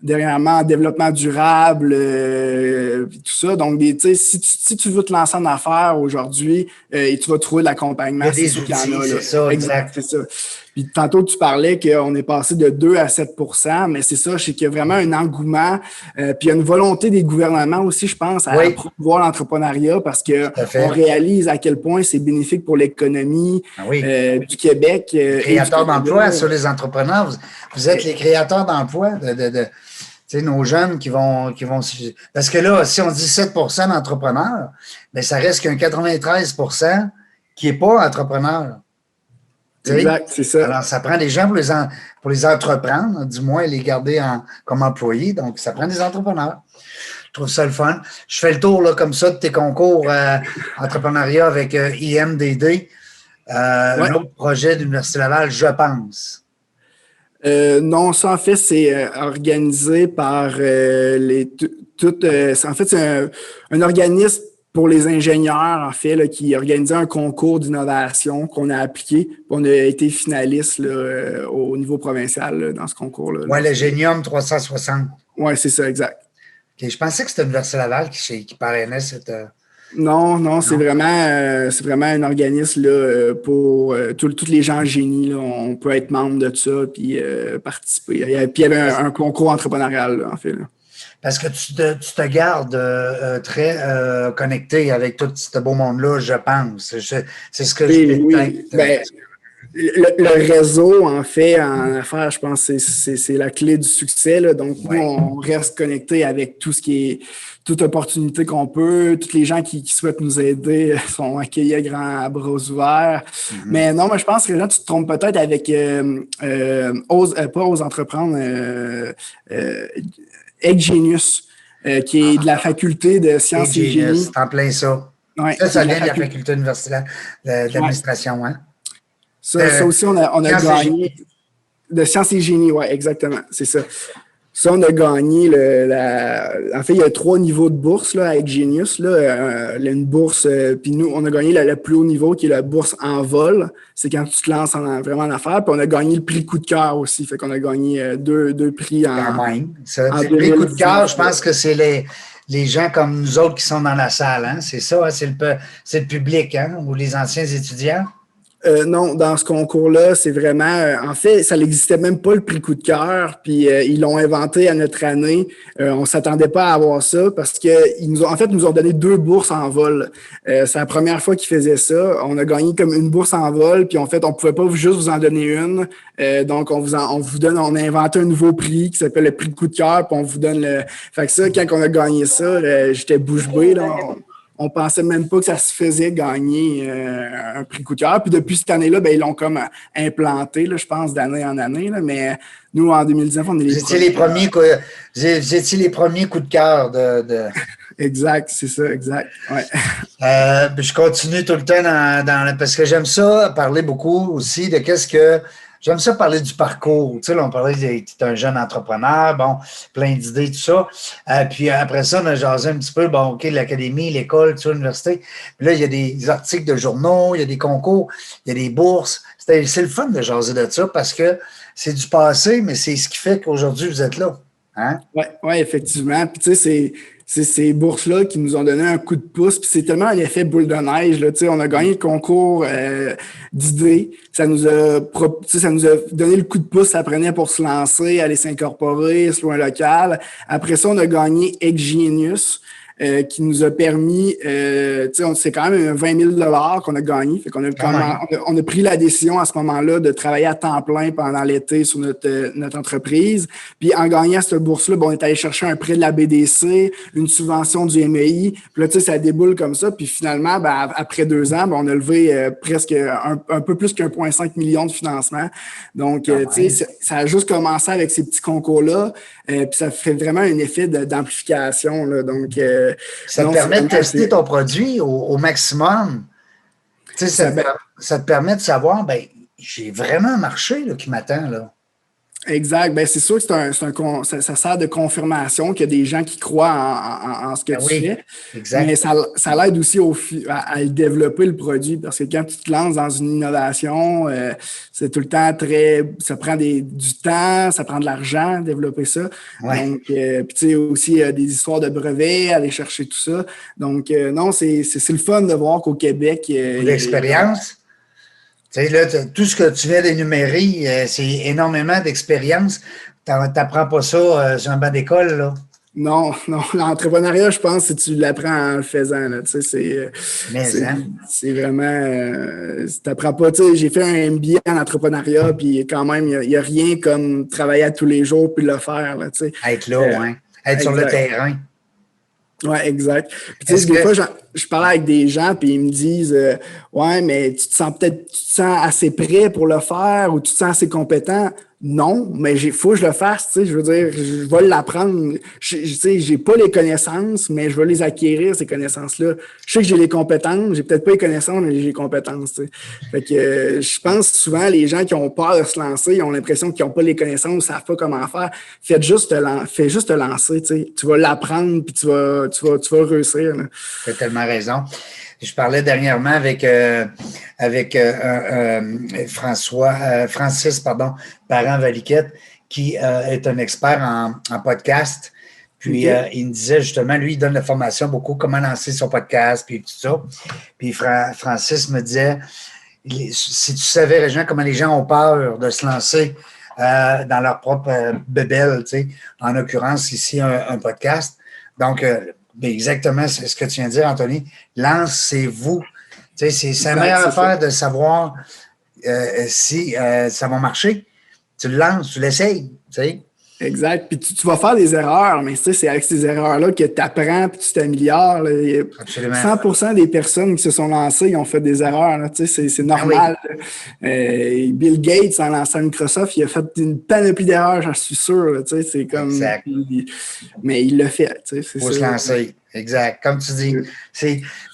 dernièrement en développement durable, tout ça. Donc, si tu veux te lancer en affaires aujourd'hui, et tu vas trouver de l'accompagnement. Il y a des outils, c'est ça, exact. C'est ça. Puis tantôt, tu parlais qu'on est passé de 2 à 7 %, mais c'est ça, c'est qu'il y a vraiment un engouement. Puis il y a une volonté des gouvernements aussi, je pense, à promouvoir l'entrepreneuriat parce qu'on réalise à quel point c'est bénéfique pour l'économie du Québec. Créateurs d'emplois sur les entrepreneurs. Vous êtes les créateurs d'emplois nos jeunes qui vont. Parce que là, si on dit 7 % d'entrepreneurs, bien, ça reste qu'un 93 % qui n'est pas entrepreneur. Exact, c'est ça. Alors, ça prend des gens pour les entreprendre, du moins les garder comme employés. Donc, ça prend des entrepreneurs. Je trouve ça le fun. Je fais le tour là, comme ça de tes concours entrepreneuriat avec IMDD. L'autre projet de l'Université Laval, je pense. Non, ça, en fait, c'est organisé par en fait, c'est un organisme pour les ingénieurs, en fait, là, qui organisait un concours d'innovation qu'on a appliqué. On a été finaliste là, au niveau provincial là, dans ce concours-là. Oui, le Génium 360. Oui, c'est ça, exact. Okay, je pensais que c'était l'Université Laval qui parrainait cette... Non, c'est vraiment un organisme là, pour tous les gens en génie. Là, on peut être membre de ça puis participer. Puis il y avait un concours entrepreneurial, là, en fait. Là. Parce que tu te gardes très connecté avec tout ce beau monde-là, je pense. C'est ce que oui. Le réseau, en fait, en affaires, je pense que c'est la clé du succès. Là. Donc, nous, on reste connecté avec tout ce qui est toute opportunité qu'on peut. Tous les gens qui souhaitent nous aider sont accueillis à bras ouverts. Mm-hmm. Mais non, moi, je pense que là, tu te trompes peut-être avec pas Ose entreprendre, Eggenius, qui est de la faculté de sciences et génie. C'est en plein ça. Ouais, ça vient de la faculté universitaire d'administration, hein? Ça aussi, on a gagné. De sciences et génie, oui, exactement. C'est ça. Ça, on a gagné en fait, il y a 3 niveaux de bourse là, avec Genius. Là, une bourse, puis nous, on a gagné le plus haut niveau qui est la bourse en vol. C'est quand tu te lances vraiment en affaires. Puis on a gagné le prix coup de cœur aussi. Fait qu'on a gagné deux prix en. Quand même. Le prix coup de cœur, je pense que c'est les gens comme nous autres qui sont dans la salle. Hein? C'est ça, hein? C'est le public, hein? Ou les anciens étudiants. Non, dans ce concours-là, c'est vraiment... en fait, ça n'existait même pas le prix coup de cœur, puis ils l'ont inventé à notre année. On s'attendait pas à avoir ça parce qu'ils nous ont donné 2 bourses en vol. C'est la première fois qu'ils faisaient ça. On a gagné comme une bourse en vol, puis en fait, on pouvait pas juste vous en donner une. Donc, on a inventé un nouveau prix qui s'appelle le prix coup de cœur, puis on vous donne le... Fait que ça, quand on a gagné ça, j'étais bouche bée, là. On pensait même pas que ça se faisait gagner un prix coup de cœur. Puis depuis cette année-là, ben, ils l'ont comme implanté, là, je pense, d'année en année. Là. Mais nous, en 2019, on est Vous étiez les premiers coups de cœur de... Exact, c'est ça, exact. Ouais. Je continue tout le temps parce que j'aime ça parler beaucoup aussi de qu'est-ce que... J'aime ça parler du parcours. Tu sais, là, on parlait que tu es un jeune entrepreneur, bon, plein d'idées, tout ça. Puis après ça, on a jasé un petit peu, bon, OK, l'académie, l'école, tout ça, l'université. Puis là, il y a des articles de journaux, il y a des concours, il y a des bourses. C'est le fun de jaser de ça parce que c'est du passé, mais c'est ce qui fait qu'aujourd'hui, vous êtes là. Hein? Oui, effectivement. Puis tu sais, c'est ces bourses-là qui nous ont donné un coup de pouce. Puis c'est tellement un effet boule de neige. Là, on a gagné le concours d'idées. Ça nous a donné le coup de pouce. Ça prenait pour se lancer, aller s'incorporer, se louer un local. Après ça, on a gagné Eggenius. Qui nous a permis, c'est quand même 20 000 $ qu'on a gagné. Fait qu'on on a pris la décision à ce moment-là de travailler à temps plein pendant l'été sur notre entreprise. Puis en gagnant cette bourse-là, on est allé chercher un prêt de la BDC, une subvention du MEI. Puis là, ça déboule comme ça. Puis finalement, après 2 ans, on a levé presque un peu plus qu'1,5 million de financement. Donc, ça a juste commencé avec ces petits concours-là. Puis ça fait vraiment un effet d'amplification. Là. Donc, ça te permet de tester ton produit au maximum. Tu sais, ça te permet de savoir, ben, j'ai vraiment un marché là, qui m'attend, là. Exact. Ben, c'est sûr que ça sert de confirmation qu'il y a des gens qui croient en ce que Ben tu oui, fais, mais exact. ça l'aide aussi à le développer le produit parce que quand tu te lances dans une innovation, c'est tout le temps ça prend du temps, ça prend de l'argent développer ça. Ouais. Donc, puis tu sais aussi des histoires de brevets, aller chercher tout ça. Donc, non, c'est le fun de voir qu'au Québec, Beaucoup d'expérience. Tu sais, là, tout ce que tu viens d'énumérer, c'est énormément d'expérience. Tu n'apprends pas ça sur un banc d'école, là. non, non, l'entrepreneuriat, je pense, si tu l'apprends en le faisant, là, tu sais, Mais, hein? c'est vraiment, t'apprends pas, tu sais, j'ai fait un MBA en entrepreneuriat, puis quand même, il y a rien comme travailler à tous les jours puis le faire, là, tu sais. Être là, Euh, ouais. Être sur le exact. terrain. Ouais, exact. Puis, tu sais, Est-ce des que. fois, je parle avec des gens, puis ils me disent, ouais, mais tu te sens assez prêt pour le faire ou tu te sens assez compétent. Non, mais faut que je le fasse, tu sais, je veux dire, je vais l'apprendre. Tu sais, j'ai pas les connaissances, mais je vais les acquérir, ces connaissances-là. Je sais que j'ai les compétences, j'ai peut-être pas les connaissances, mais j'ai les compétences, tu sais. Fait que je pense souvent, les gens qui ont peur de se lancer, ils ont l'impression qu'ils n'ont pas les connaissances, ne savent pas comment faire. Fais juste te lancer, tu sais. Tu vas l'apprendre, puis tu vas réussir, là. Tu as tellement raison. Je parlais dernièrement avec Francis, pardon, Parent-Valiquette, qui est un expert en podcast. Puis OK. il me disait justement, lui, il donne la formation beaucoup, comment lancer son podcast, puis tout ça. Puis Francis me disait, si tu savais, Régent, comment les gens ont peur de se lancer dans leur propre bébelle, tu sais, en l'occurrence, ici, un podcast. Donc, ben exactement ce que tu viens de dire, Anthony. Lancez-vous. Tu sais, c'est la meilleure affaire de savoir si ça va marcher. Tu le lances, tu l'essayes. Tu sais. Exact. Puis tu vas faire des erreurs, mais tu sais, c'est avec ces erreurs-là que tu apprends puis tu t'améliores, là. Absolument. 100% des personnes qui se sont lancées, ils ont fait des erreurs, là. Tu sais, c'est normal. Ah oui. Bill Gates, en lançant Microsoft, il a fait une panoplie d'erreurs, j'en suis sûr, là. Tu sais, c'est comme. Exact. Mais il l'a fait. Tu sais, Il faut ça. se lancer. Exact. Comme tu dis.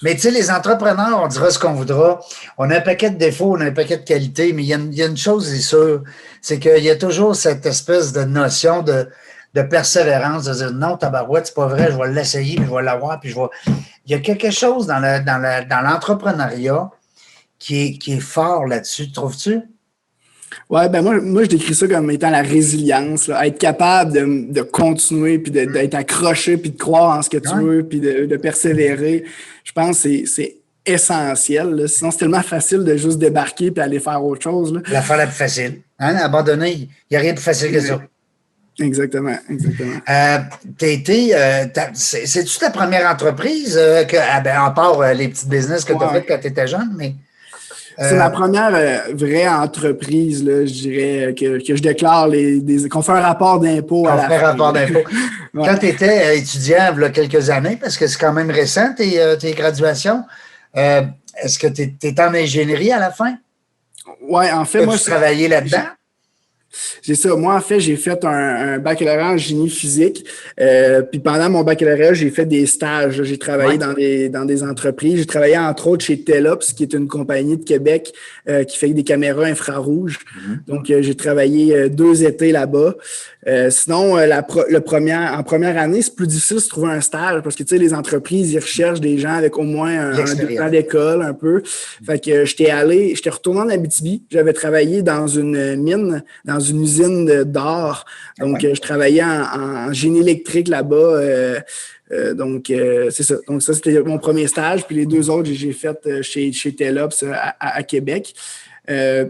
Mais tu sais, les entrepreneurs, on dira ce qu'on voudra. On a un paquet de défauts, on a un paquet de qualités, mais il y a une chose, c'est sûr, c'est qu'il y a toujours cette espèce de notion de persévérance, de dire non, tabarouette, c'est pas vrai, je vais l'essayer, puis je vais l'avoir, puis je vais. Il y a quelque chose dans l'entrepreneuriat qui est fort là-dessus, trouves-tu? Ouais, ben moi, je décris ça comme étant la résilience, là. Être capable de continuer, puis d'être accroché, puis de croire en ce que tu veux, puis de persévérer. Je pense que c'est essentiel, là. Sinon, c'est tellement facile de juste débarquer puis aller faire autre chose, là. L'affaire la plus facile. Hein? Abandonner, il n'y a rien de plus facile que ça. Exactement, exactement. C'est-tu ta première entreprise, à part les petites business que tu as faites quand tu étais jeune, mais. C'est ma première vraie entreprise, là, je dirais, que je déclare qu'on fait un rapport d'impôt à la fin. On fait un rapport d'impôt. Ouais. Quand tu étais étudiant, il y a quelques années, parce que c'est quand même récent, tes graduations, est-ce que tu étais en ingénierie à la fin? Oui, en fait, moi. Tu travaillais là-dedans? C'est ça. Moi, en fait, j'ai fait un baccalauréat en génie physique. Puis pendant mon baccalauréat, j'ai fait des stages. J'ai travaillé dans des entreprises. J'ai travaillé entre autres chez Telops, qui est une compagnie de Québec qui fait des caméras infrarouges. Donc, j'ai travaillé 2 étés là-bas. Sinon, en première année, c'est plus difficile de se trouver un stage parce que, tu sais, les entreprises, ils recherchent des gens avec au moins un 2 ans d'école, un peu. Fait que j'étais retourné en Abitibi. J'avais travaillé dans une mine, dans une usine d'or. Donc, je travaillais en génie électrique là-bas. Donc, c'est ça. Donc, ça, c'était mon premier stage. Puis les 2 autres, j'ai fait chez Telops à Québec.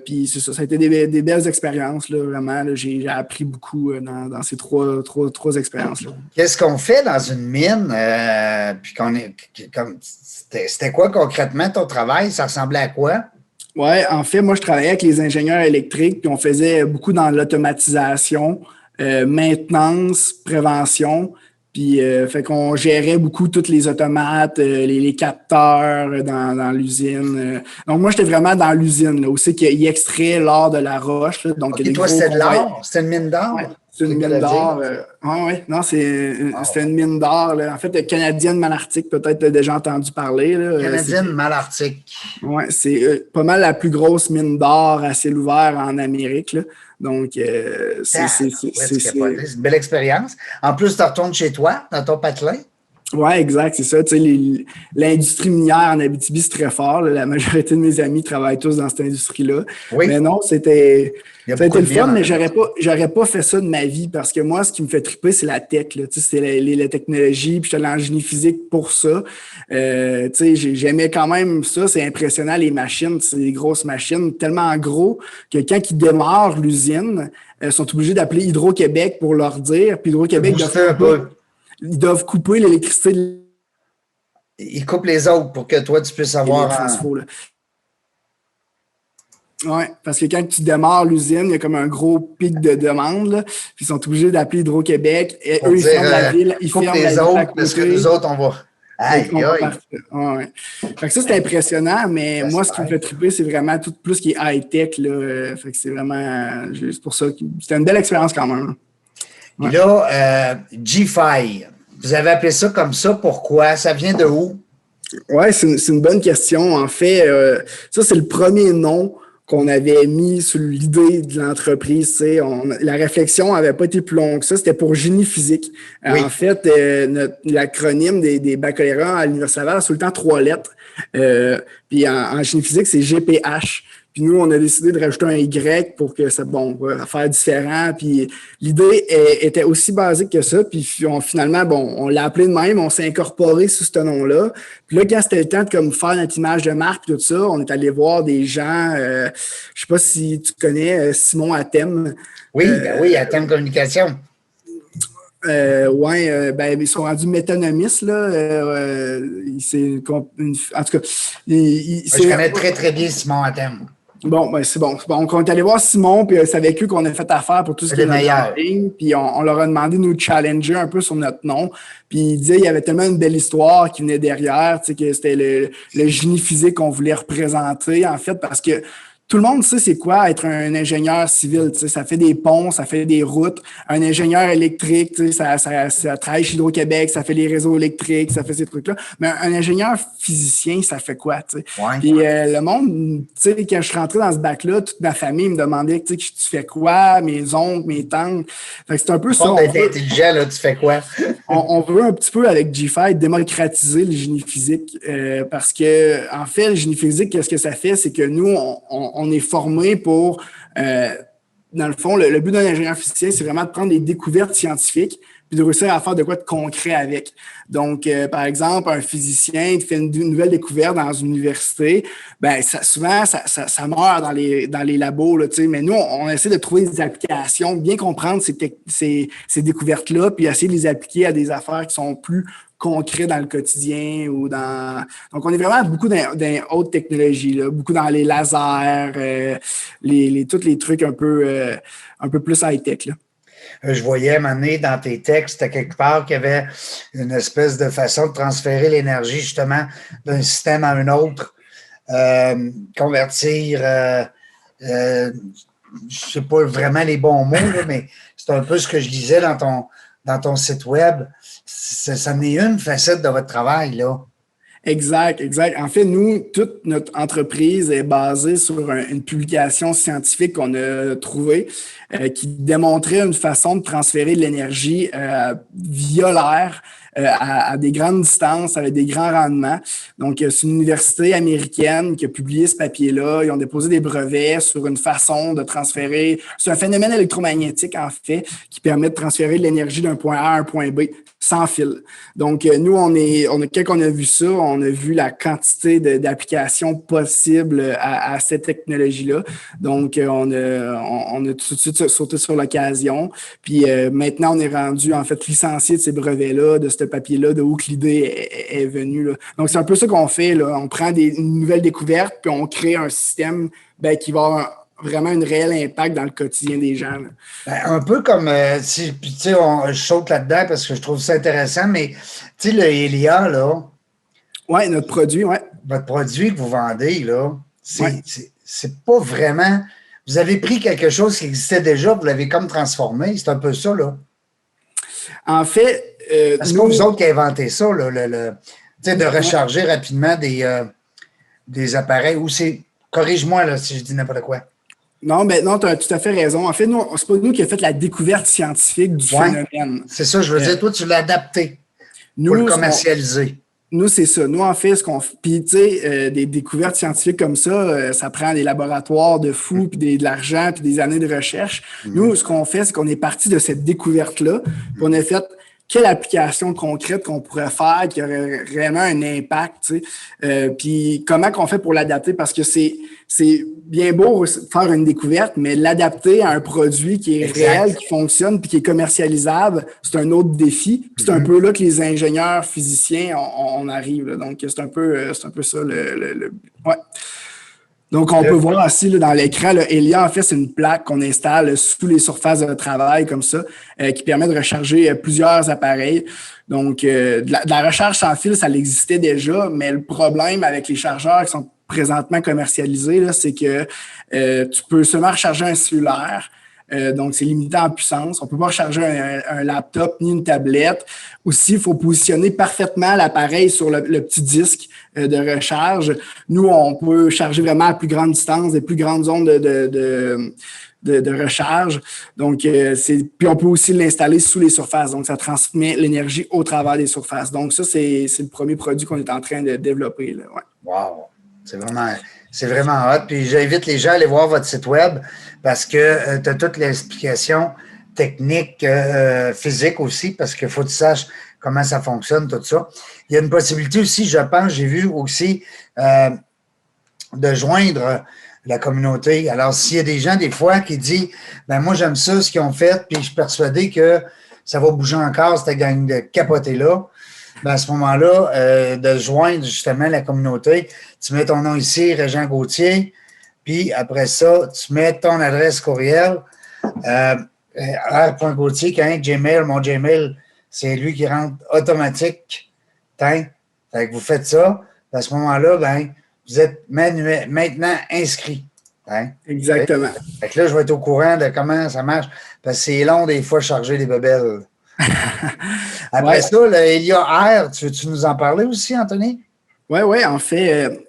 Puis c'est ça, ça a été des belles expériences, là, vraiment. Là, j'ai appris beaucoup dans ces trois expériences-là. Qu'est-ce qu'on fait dans une mine? Puis c'était quoi concrètement ton travail? Ça ressemblait à quoi? Oui, en fait, moi, je travaillais avec les ingénieurs électriques, puis on faisait beaucoup dans l'automatisation, maintenance, prévention. Puis, fait qu'on gérait beaucoup tous les automates, les capteurs dans l'usine. Donc, moi, j'étais vraiment dans l'usine, là, où c'est qu'il extrait l'or de la roche. Là, donc, Okay, toi, c'était de l'or? C'était une mine d'or? C'est une mine d'or. Ouais. Non, c'était une mine d'or. Là. En fait, canadienne malartic, peut-être tu as déjà entendu parler. Là. Canadienne malartic. Oui, c'est pas mal la plus grosse mine d'or à ciel ouvert en Amérique. Là. Donc, c'est une belle expérience. En plus, tu retournes chez toi, dans ton patelin. Oui, exact, c'est ça. Tu sais, l'industrie minière en Abitibi, c'est très fort. Là. La majorité de mes amis travaillent tous dans cette industrie-là. Oui. Mais non, ça a été le fun, mais j'aurais pas fait ça de ma vie parce que moi, ce qui me fait triper, c'est la tech. Là. Tu sais, c'est la technologie, puis je suis allé en génie physique pour ça. Tu sais, j'aimais quand même ça. C'est impressionnant, les machines. C'est des grosses machines, tellement gros que quand ils démarrent l'usine, ils sont obligés d'appeler Hydro-Québec pour leur dire. Puis Hydro-Québec ils doivent couper l'électricité. Ils coupent les autres pour que toi, tu puisses avoir... Oui, parce que quand tu démarres l'usine, il y a comme un gros pic de demande. Là, puis ils sont obligés d'appeler Hydro-Québec. Et eux, ils ferment la ville. Ils ferment les autres, parce que nous autres, on va... Aïe, aïe. Ouais. Fait que ça, c'est impressionnant, mais moi, ce qui me fait triper, c'est vraiment tout plus qui est high-tech. Là. Fait que c'est vraiment... C'est pour ça que c'était une belle expérience quand même. Ouais. Et là, G-Fi, vous avez appelé ça comme ça, pourquoi? Ça vient de où? Oui, c'est une bonne question. En fait, ça, c'est le premier nom qu'on avait mis sur l'idée de l'entreprise. La réflexion n'avait pas été plus longue que ça. C'était pour génie physique. Oui. En fait, l'acronyme des baccalauréats à l'Université Laval a tout le temps 3 lettres. Puis en génie physique, c'est GPH. Puis nous, on a décidé de rajouter un Y pour que ça, faire différent. Puis l'idée était aussi basique que ça. Puis finalement, on l'a appelé de même, on s'est incorporé sous ce nom-là. Puis là, quand c'était le temps de faire notre image de marque et tout ça, on est allé voir des gens, je sais pas si tu connais Simon Atem. Oui, oui, Atem Communication. Ils sont rendus métonomistes, là. En tout cas, je connais très, très bien Simon Atem. C'est bon. On est allé voir Simon, puis c'est avec eux qu'on a fait affaire pour tout ce qui est marketing. Puis on leur a demandé de nous challenger un peu sur notre nom. Puis il disait qu'il y avait tellement une belle histoire qui venait derrière, tu sais, que c'était le génie physique qu'on voulait représenter, en fait, parce que tout le monde sait c'est quoi être un ingénieur civil. Tu sais, ça fait des ponts, ça fait des routes. Un ingénieur électrique, tu sais, ça travaille chez Hydro-Québec, ça fait les réseaux électriques, ça fait ces trucs-là. Mais un ingénieur physicien, ça fait quoi? Tu sais? Ouais. Puis le monde, tu sais, quand je suis rentré dans ce bac-là, toute ma famille me demandait, tu sais, tu fais quoi? Mes oncles, mes tantes. Fait que c'est un peu ça. T'es intelligent, là, tu fais quoi? on veut un petit peu, avec G-Fi, démocratiser le génie physique parce que, en fait, le génie physique, qu'est-ce que ça fait? C'est que nous, on est formé pour, dans le fond, le but d'un ingénieur physicien, c'est vraiment de prendre des découvertes scientifiques puis de réussir à faire de quoi de concret avec. Donc, par exemple, un physicien qui fait une nouvelle découverte dans une université, souvent, ça meurt dans les labos, là, mais nous, on essaie de trouver des applications, bien comprendre ces découvertes-là, puis essayer de les appliquer à des affaires qui sont plus concret dans le quotidien ou dans... Donc, on est vraiment beaucoup dans haute technologie, là, beaucoup dans les lasers, tous les trucs un peu plus high-tech, là. Je voyais m'amener dans tes textes, à quelque part, qu'il y avait une espèce de façon de transférer l'énergie, justement, d'un système à un autre, convertir, je ne sais pas vraiment les bons mots, là, mais c'est un peu ce que je disais dans ton site web. Ça en est une facette de votre travail, là. Exact. En fait, nous, toute notre entreprise est basée sur une publication scientifique qu'on a trouvée qui démontrait une façon de transférer de l'énergie via l'air à des grandes distances, avec des grands rendements. Donc, c'est une université américaine qui a publié ce papier-là. Ils ont déposé des brevets sur une façon de transférer... C'est un phénomène électromagnétique, en fait, qui permet de transférer de l'énergie d'un point A à un point B sans fil. Donc, nous, quand on a vu ça, on a vu la quantité d'applications possibles à cette technologie-là. Donc, on a tout de suite sauté sur l'occasion. Puis maintenant, on est rendu, en fait, licencié de ces brevets-là, de ce papier-là, de où que l'idée est venue, là. Donc, c'est un peu ça qu'on fait, là. On prend une nouvelle découverte, puis on crée un système qui va avoir vraiment un réel impact dans le quotidien des gens. Un peu comme, tu sais, je saute là-dedans parce que je trouve ça intéressant, mais tu sais, le Hélia, là. Oui, notre produit, oui. Votre produit que vous vendez, là, c'est pas vraiment... vous avez pris quelque chose qui existait déjà, vous l'avez comme transformé. C'est un peu ça, là. En fait, Parce que vous autres qui avez inventé ça, là, de recharger rapidement des appareils, ou c'est, corrige-moi là, si je dis n'importe quoi. Non, mais non, tu as tout à fait raison. En fait, nous, c'est pas nous qui avons fait la découverte scientifique du phénomène. C'est ça, je veux dire, toi, tu l'as adapté pour le commercialiser. Nous, c'est ça. Nous, en fait, puis, tu sais, des découvertes scientifiques comme ça, ça prend des laboratoires de fous, puis de l'argent, puis des années de recherche. Nous, ce qu'on fait, c'est qu'on est parti de cette découverte-là, puis on a fait quelle application concrète qu'on pourrait faire qui aurait réellement un impact, tu sais. Puis comment qu'on fait pour l'adapter? Parce que c'est bien beau faire une découverte, mais l'adapter à un produit qui est réel, qui fonctionne, puis qui est commercialisable, c'est un autre défi. Puis c'est un peu là que les ingénieurs physiciens, on arrive. Là. Donc, c'est un peu ça ouais. Donc, on peut voir aussi là, dans l'écran, Elia, en fait, c'est une plaque qu'on installe sous les surfaces de travail comme ça, qui permet de recharger plusieurs appareils. Donc, de la recharge sans fil, ça existait déjà, mais le problème avec les chargeurs qui sont présentement commercialisés, là, c'est que tu peux seulement recharger un cellulaire. Donc, c'est limité en puissance. On ne peut pas recharger un laptop ni une tablette. Aussi, il faut positionner parfaitement l'appareil sur le petit disque de recharge. Nous, on peut charger vraiment à plus grande distance, des plus grandes zones de recharge. Donc, puis on peut aussi l'installer sous les surfaces. Donc, ça transmet l'énergie au travers des surfaces. Donc, ça, c'est le premier produit qu'on est en train de développer. Là. Ouais. Wow! C'est vraiment hot. Puis j'invite les gens à aller voir votre site web parce que tu as toute l'explication technique, physique aussi, parce qu'il faut que tu saches comment ça fonctionne, tout ça. Il y a une possibilité aussi, je pense, j'ai vu aussi de joindre la communauté. Alors, s'il y a des gens, des fois, qui disent ben moi, j'aime ça, ce qu'ils ont fait, puis je suis persuadé que ça va bouger encore, cette gang de capoter-là. Ben à ce moment-là, de joindre justement la communauté, tu mets ton nom ici, Régent Gauthier, puis après ça, tu mets ton adresse courriel, r.gauthier, Gmail, mon Gmail, c'est lui qui rentre automatique. Fait que vous faites ça, à ce moment-là, ben, vous êtes maintenant inscrit. Hein? Exactement. Fait que là, je vais être au courant de comment ça marche, parce que c'est long des fois charger des bebelles. Après ça, le Elia Air, tu veux-tu nous en parler aussi, Anthony? Oui, en fait,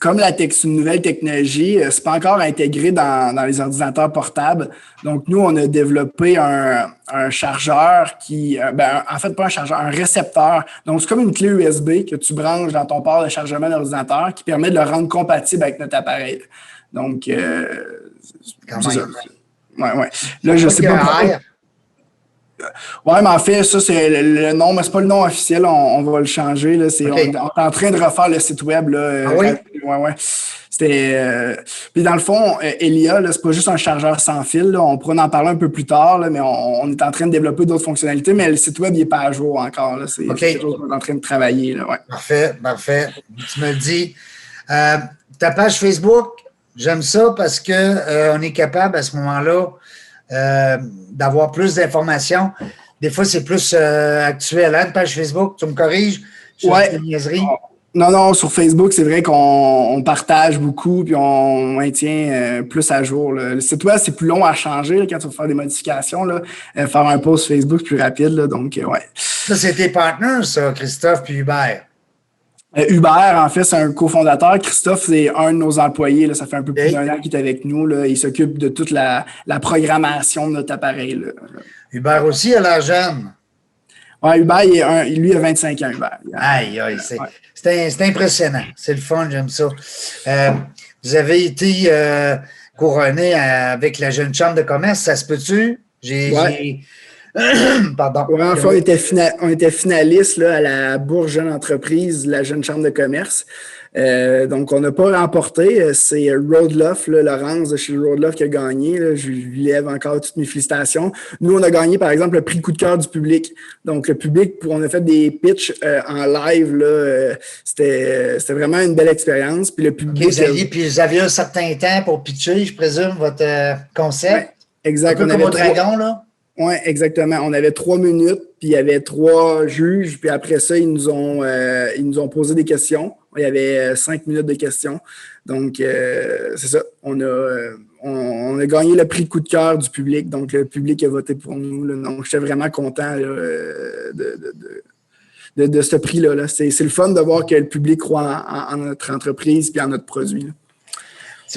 comme c'est une nouvelle technologie, c'est pas encore intégré dans les ordinateurs portables. Donc, nous, on a développé un chargeur en fait, pas un chargeur, un récepteur. Donc, c'est comme une clé USB que tu branches dans ton port de chargement d'ordinateur qui permet de le rendre compatible avec notre appareil. Donc, quand même. Ouais. Là, je sais pas. Oui, mais en fait, ça, c'est le nom, mais c'est pas le nom officiel, on va le changer. Là. On est en train de refaire le site web. Là, oui? Ouais. C'était. Puis dans le fond, Elia, c'est pas juste un chargeur sans fil. Là. On pourra en parler un peu plus tard, là, mais on est en train de développer d'autres fonctionnalités, mais le site web, il n'est pas à jour encore. Là. C'est quelque chose qu'on est en train de travailler. Là, ouais. Parfait. Tu me le dis. Ta page Facebook, j'aime ça parce qu'on est capable à ce moment-là d'avoir plus d'informations. Des fois, c'est plus actuel. Une page Facebook, tu me corriges? Ouais. Non, sur Facebook, c'est vrai qu'on partage beaucoup puis on maintient plus à jour. Là. Le site web, c'est plus long à changer là, quand tu vas faire des modifications. Là. Faire un post Facebook plus rapide. Là, donc, ouais. Ça, c'est tes partenaires, ça, Christophe puis Hubert. Hubert, en fait, c'est un cofondateur. Christophe, c'est un de nos employés. Là. Ça fait un peu plus d'un an qu'il est avec nous. Là. Il s'occupe de toute la programmation de notre appareil. Là. Hubert aussi a l'air jeune. Oui, Hubert, lui, a 25 ans, Hubert. Aïe, c'est impressionnant. C'est le fun, j'aime ça. Vous avez été couronné avec la Jeune Chambre de commerce, ça se peut-tu? Pardon. Ouais, enfin, on était finaliste là, à la Bourse Jeune Entreprise, la Jeune Chambre de commerce. Donc, on n'a pas remporté. C'est Roadloff, Laurence de chez Roadloff qui a gagné. Là. Je lui lève encore toutes mes félicitations. Nous, on a gagné, par exemple, le prix coup de cœur du public. Donc, le public, on a fait des pitchs en live. Là, c'était vraiment une belle expérience. Puis le public. Puis vous aviez un certain temps pour pitcher, je présume, votre concept. Ouais, exact. Un peu comme au Dragon, là. Oui, exactement. On avait 3 minutes, puis il y avait 3 juges, puis après ça, ils nous ont posé des questions. Il y avait 5 minutes de questions. Donc, c'est ça. On on a gagné le prix coup de cœur du public, donc le public a voté pour nous. Là. Donc, j'étais vraiment content là, de ce prix-là. Là. C'est le fun de voir que le public croit en notre entreprise et en notre produit. Là.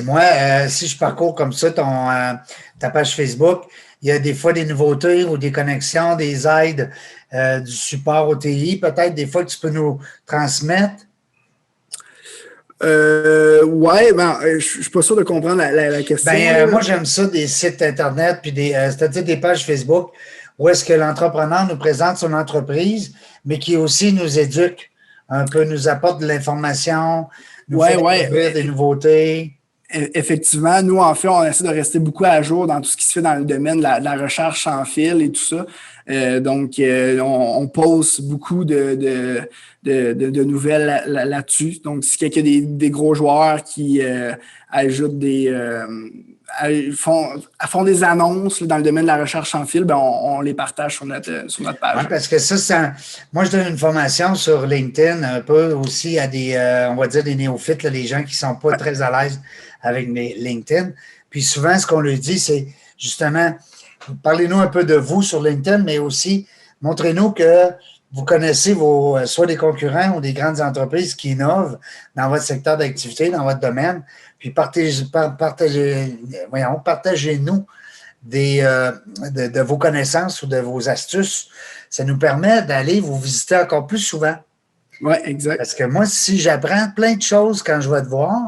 Moi, si je parcours comme ça ta page Facebook, il y a des fois des nouveautés ou des connexions, des aides, du support au TI, peut-être des fois que tu peux nous transmettre. Ouais, je suis pas sûr de comprendre la question. Moi, j'aime ça, des sites Internet, puis c'est-à-dire des pages Facebook où est-ce que l'entrepreneur nous présente son entreprise, mais qui aussi nous éduque un peu, nous apporte de l'information, nous fait découvrir des nouveautés. Effectivement, nous, en fait, on essaie de rester beaucoup à jour dans tout ce qui se fait dans le domaine de la recherche sans fil et tout ça. On pose beaucoup de nouvelles là-dessus. Donc, si quelqu'un des gros joueurs qui ajoutent font des annonces là, dans le domaine de la recherche sans fil, on les partage sur notre page. Oui, parce que ça, moi, je donne une formation sur LinkedIn un peu aussi à on va dire des néophytes, là, les gens qui ne sont pas très à l'aise avec LinkedIn. Puis souvent, ce qu'on leur dit, c'est justement, parlez-nous un peu de vous sur LinkedIn, mais aussi montrez-nous que vous connaissez soit des concurrents ou des grandes entreprises qui innovent dans votre secteur d'activité, dans votre domaine. Puis partagez-nous de vos connaissances ou de vos astuces. Ça nous permet d'aller vous visiter encore plus souvent. Oui, exact. Parce que moi, si j'apprends plein de choses quand je vais te voir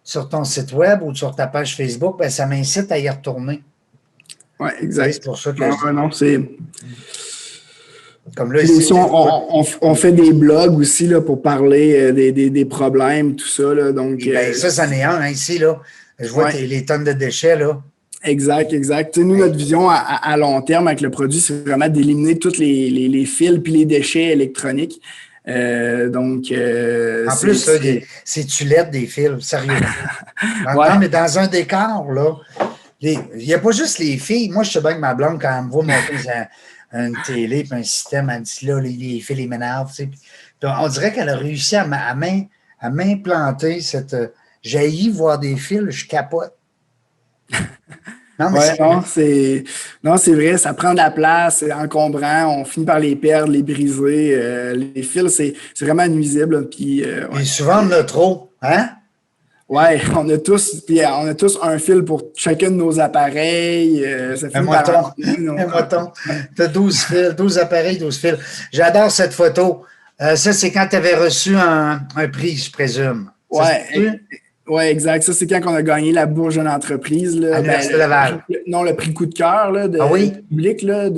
sur ton site web ou sur ta page Facebook, ça m'incite à y retourner. Oui, exact. C'est pour ça que c'est... Comme là, ici, on fait des blogs aussi là, pour parler des problèmes, tout ça. Là, donc, ça en est un ici. Là. Je vois les tonnes de déchets. Là. Exact. Nous, notre vision à long terme avec le produit, c'est vraiment d'éliminer tous les fils puis les déchets électroniques. En plus, c'est tulette des fils, sérieux. Non, mais dans un décor, là, il n'y a pas juste les filles. Moi, je sais bien que ma blonde, quand elle me voit monter une télé et un système, elle dit là, les fils, les m'énervent. On dirait qu'elle a réussi à m'implanter cette. J'ai voir des fils, je capote. Non, c'est vrai, ça prend de la place, c'est encombrant, on finit par les perdre, les briser. Les fils, c'est vraiment nuisible. Puis, Et souvent, on en a trop, hein? Oui, on a tous un fil pour chacun de nos appareils. Un moton. Tu as 12 fils, 12 appareils, 12 fils. J'adore cette photo. Ça, c'est quand tu avais reçu un prix, je présume. Oui, exact. Ça, c'est quand on a gagné la bourse de l'entreprise. À l'Université Laval. Non, le prix coup de cœur du public. Là,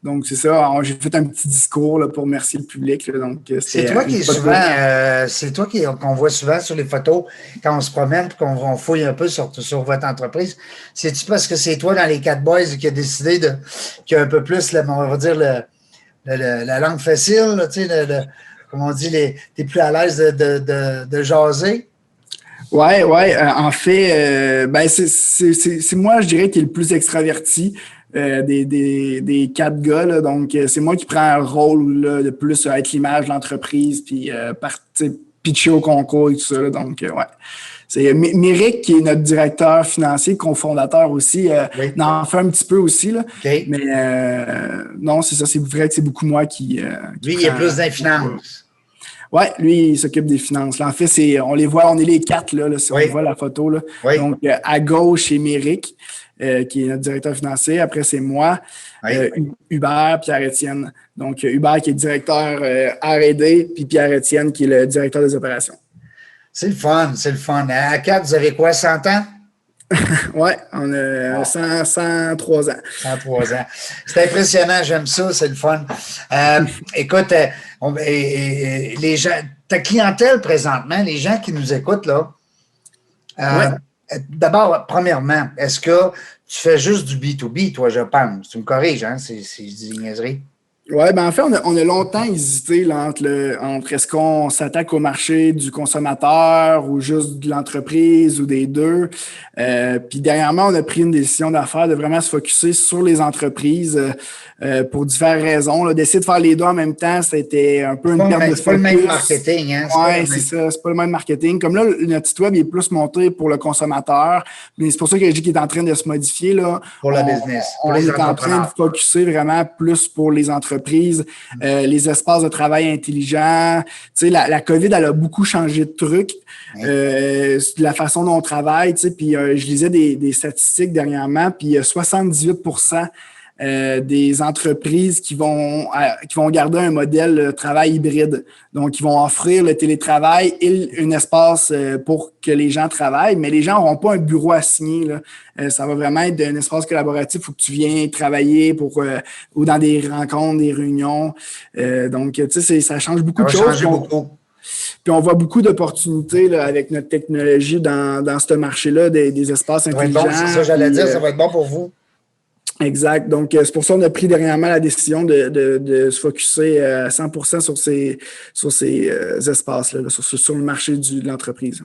Donc, c'est ça. J'ai fait un petit discours là, pour remercier le public. Là, donc, c'est toi qui c'est toi qu'on voit souvent sur les photos quand on se promène et qu'on fouille un peu sur votre entreprise. C'est-tu parce que c'est toi dans les 4 boys qui a décidé qu'il y a un peu plus, on va dire, la langue facile, là, comme on dit, t'es plus à l'aise de jaser? Oui. En fait, c'est moi, je dirais, qui est le plus extraverti des 4 gars. Là, donc, c'est moi qui prends un rôle là, de plus être l'image de l'entreprise, puis pitcher au concours et tout ça. Là, donc, c'est Méric, qui est notre directeur financier, cofondateur aussi, en fait un petit peu aussi. Là. Okay. Mais non, c'est ça, c'est vrai que c'est beaucoup moi qui lui, il est plus dans les finances. Oui, lui, il s'occupe des finances. Là, en fait, on les voit, on est les 4, là si on voit la photo. Là. Donc, à gauche, c'est Méric, qui est notre directeur financier. Après, c'est moi, Hubert, Pierre-Étienne. Donc, Hubert, qui est directeur R&D, puis Pierre-Étienne, qui est le directeur des opérations. C'est le fun. À 4, vous avez quoi, 100 ans? Oui, on a 103 ans. 103 ans. C'est impressionnant, j'aime ça, c'est le fun. Écoute, les gens, ta clientèle présentement, les gens qui nous écoutent, là, d'abord, premièrement, est-ce que tu fais juste du B2B, toi, je pense? Tu me corriges, hein? C'est des niaiseries. Oui, en fait, on a longtemps hésité là, entre est-ce qu'on s'attaque au marché du consommateur ou juste de l'entreprise ou des deux. Puis dernièrement, on a pris une décision d'affaires de vraiment se focusser sur les entreprises pour différentes raisons. Là. D'essayer de faire les deux en même temps, c'était un peu une perte de focus. C'est pas le même marketing. Hein? Oui, c'est ça. C'est pas le même marketing. Comme là, notre site web il est plus monté pour le consommateur. Mais c'est pour ça que je dis qu'il est en train de se modifier. Là. Pour le business. On est en train de focuser vraiment plus pour les entreprises, les espaces de travail intelligents. Tu sais, la COVID, elle a beaucoup changé de trucs. La façon dont on travaille. Tu sais, puis je lisais des statistiques dernièrement, puis il y a 78% des entreprises qui vont garder un modèle de travail hybride. Donc, ils vont offrir le télétravail et un espace pour que les gens travaillent, mais les gens n'auront pas un bureau assigné. Là. Ça va vraiment être un espace collaboratif où tu viens travailler ou dans des rencontres, des réunions. Donc, tu sais, ça change beaucoup de choses. Puis on voit beaucoup d'opportunités là, avec notre technologie dans ce marché-là, des espaces intelligents. Bon, c'est ça, j'allais dire, ça va être bon pour vous. Exact. Donc, c'est pour ça qu'on a pris dernièrement la décision de se focusser à 100% sur ces espaces-là, sur le marché de l'entreprise.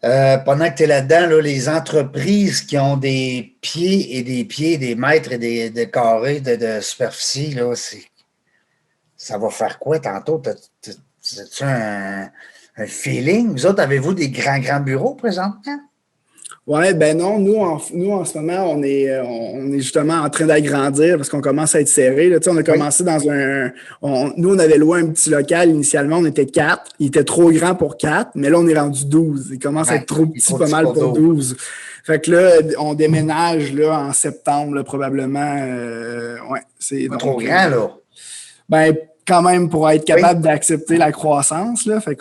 Pendant que tu es là-dedans, là, les entreprises qui ont des pieds, des mètres et des carrés de superficie, là, ça va faire quoi tantôt? C'est-tu un feeling? Vous autres, avez-vous des grands bureaux présentement? Oui, ben non, nous en ce moment, on est justement en train d'agrandir parce qu'on commence à être serré. Là. Tu sais, on a commencé dans nous, on avait loué un petit local initialement, on était 4. Il était trop grand pour 4, mais là, on est rendu 12. Il commence à être trop petit, pas mal pour 12. Fait que là, on déménage là, en septembre, là, probablement. C'est pas trop grand, là. Ben, quand même pour être capable d'accepter la croissance, là, fait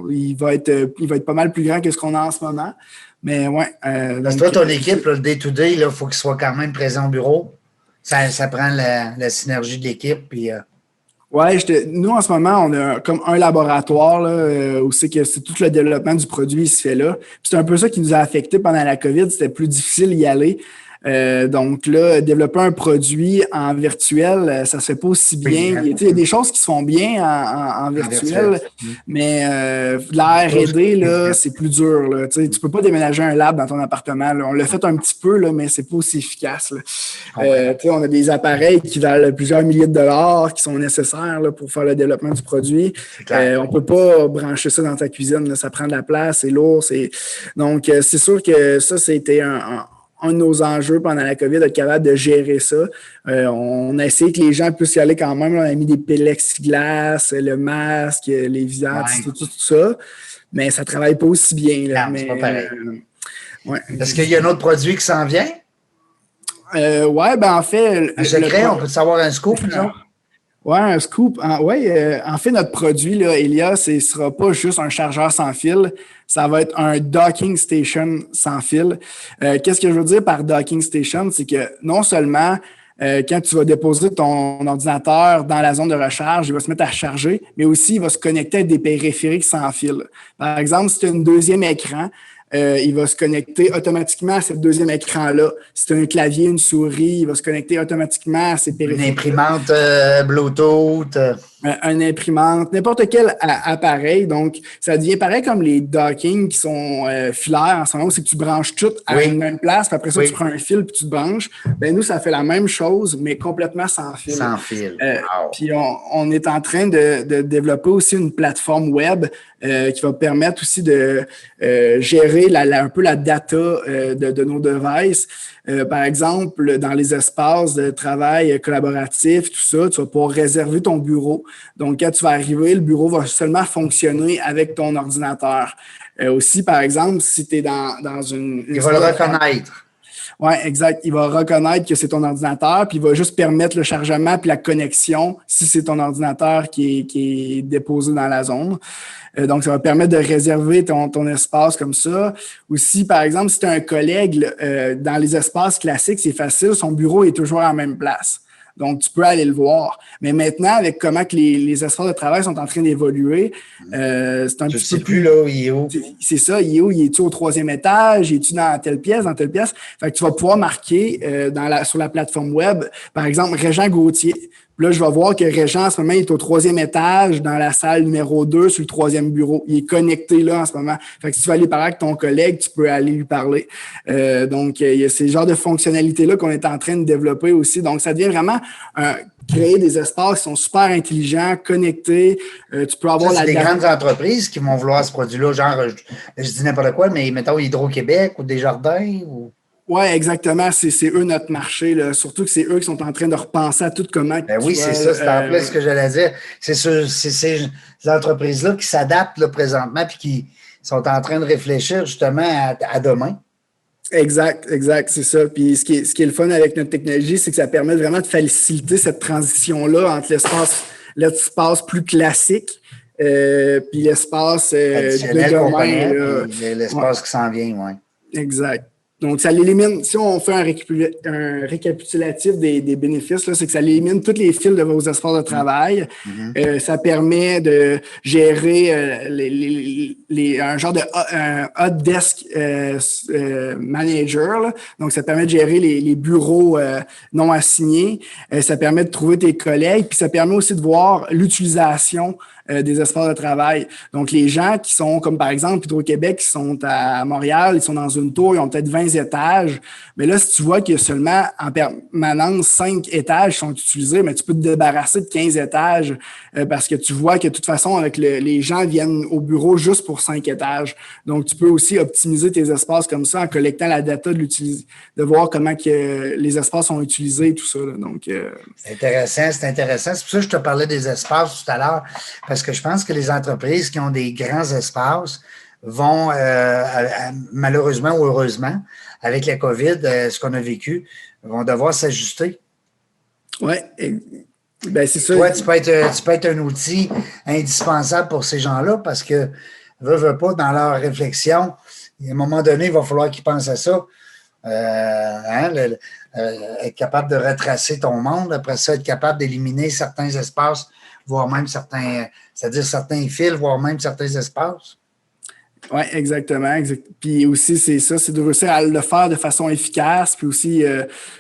il va être pas mal plus grand que ce qu'on a en ce moment. Mais ouais. Parce que toi, ton équipe, là, le day-to-day, il faut qu'il soit quand même présent au bureau. Ça prend la synergie de l'équipe. Puis, ouais, nous, en ce moment, on a comme un laboratoire là, où c'est tout le développement du produit se fait là. C'est un peu ça qui nous a affecté pendant la COVID. C'était plus difficile d'y aller. Donc là, développer un produit en virtuel, ça se fait pas aussi bien. Il y a des choses qui se font bien en virtuel, mais la R&D, là, c'est plus dur. Là. Tu peux pas déménager un lab dans ton appartement. Là. On l'a fait un petit peu, là, mais c'est pas aussi efficace. Là. On a des appareils qui valent plusieurs milliers de dollars qui sont nécessaires là, pour faire le développement du produit. On peut pas brancher ça dans ta cuisine. Là. Ça prend de la place, c'est lourd. Donc, c'est sûr que ça, c'était un de nos enjeux pendant la COVID, d'être capable de gérer ça. On a essayé que les gens puissent y aller quand même. Là, on a mis des plexiglas, le masque, les visages, tout ça. Mais ça ne travaille pas aussi bien. Là. Non, c'est pas pareil. Est-ce qu'il y a un autre produit qui s'en vient? Oui, ben en fait... Un secret, on peut savoir un scoop, non? Oui, un scoop. En fait, notre produit, là, Elia, ce ne sera pas juste un chargeur sans fil, ça va être un docking station sans fil. Qu'est-ce que je veux dire par docking station? C'est que non seulement quand tu vas déposer ton ordinateur dans la zone de recharge, il va se mettre à charger, mais aussi il va se connecter à des périphériques sans fil. Par exemple, si tu as un deuxième écran, il va se connecter automatiquement à ce deuxième écran-là. Si tu as un clavier, une souris, il va se connecter automatiquement à ces périphériques. Une imprimante Bluetooth. Une imprimante, n'importe quel appareil. Donc, ça devient pareil comme les dockings qui sont filaires en ce moment, c'est que tu branches tout à une même place, puis après ça, tu prends un fil puis tu te branches. Ben nous, ça fait la même chose, mais complètement sans fil. Sans fil. Puis on est en train de développer aussi une plateforme web qui va permettre aussi de gérer un peu la data de nos devices. Par exemple, dans les espaces de travail collaboratif, tout ça, tu vas pouvoir réserver ton bureau. Donc, quand tu vas arriver, le bureau va seulement fonctionner avec ton ordinateur. Aussi, par exemple, si tu es dans une... Il va le reconnaître. Oui, exact. Il va reconnaître que c'est ton ordinateur, puis il va juste permettre le chargement puis la connexion si c'est ton ordinateur qui est déposé dans la zone. Donc, ça va permettre de réserver ton espace comme ça. Aussi, par exemple, si tu as un collègue, dans les espaces classiques, c'est facile, son bureau est toujours à la même place. Donc, tu peux aller le voir. Mais maintenant, avec comment que les espaces de travail sont en train d'évoluer, c'est un petit peu plus... là où il est où. C'est ça, il est où? Il est-tu au 3e étage? Il est-tu dans telle pièce, dans telle pièce? Fait que tu vas pouvoir marquer sur la plateforme web, par exemple, Régent Gauthier. Puis là, je vais voir que Régent, en ce moment, il est au 3e étage, dans la salle numéro 2, sur le 3e bureau. Il est connecté là en ce moment. Fait que si tu veux aller parler avec ton collègue, tu peux aller lui parler. Donc, il y a ces genres de fonctionnalités-là qu'on est en train de développer aussi. Donc, ça devient vraiment créer des espaces qui sont super intelligents, connectés. Tu peux avoir c'est des grandes entreprises qui vont vouloir ce produit-là, genre, je dis n'importe quoi, mais mettons Hydro-Québec ou Desjardins ou... Oui, exactement. C'est eux notre marché. Là. Surtout que c'est eux qui sont en train de repenser à tout comment. Ben oui, c'est ça. C'est en plus ce que j'allais dire. C'est ces entreprises-là qui s'adaptent là, présentement et qui sont en train de réfléchir justement à demain. Exact, c'est ça. Puis ce qui est le fun avec notre technologie, c'est que ça permet vraiment de faciliter cette transition-là entre l'espace plus classique puis l'espace de domaine. L'espace qui s'en vient, oui. Exact. Donc, ça l'élimine. Si on fait un récapitulatif des bénéfices, là, c'est que ça élimine tous les fils de vos espaces de travail. Ça permet de gérer un genre de hot desk manager. Là. Donc, ça permet de gérer les bureaux non assignés. Ça permet de trouver tes collègues. Puis, ça permet aussi de voir l'utilisation des espaces de travail. Donc, les gens qui sont, comme par exemple Hydro-Québec, qui sont à Montréal, ils sont dans une tour, ils ont peut-être 20 étages. Mais là, si tu vois qu'il y a seulement en permanence 5 étages qui sont utilisés, mais tu peux te débarrasser de 15 étages parce que tu vois que de toute façon, avec les gens viennent au bureau juste pour 5 étages. Donc, tu peux aussi optimiser tes espaces comme ça en collectant la data de voir comment que les espaces sont utilisés et tout ça. Là. Donc, c'est intéressant. C'est pour ça que je te parlais des espaces tout à l'heure, parce que je pense que les entreprises qui ont des grands espaces vont, malheureusement ou heureusement, avec la COVID, ce qu'on a vécu, vont devoir s'ajuster. Oui, ben c'est ça. Toi, tu peux être un outil indispensable pour ces gens-là parce que, veut pas, dans leur réflexion, à un moment donné, il va falloir qu'ils pensent à ça. Être capable de retracer ton monde, après ça, être capable d'éliminer certains espaces, voire même certains fils, voire même certains espaces. Oui, exactement. Puis aussi, c'est ça, c'est de réussir à le faire de façon efficace, puis aussi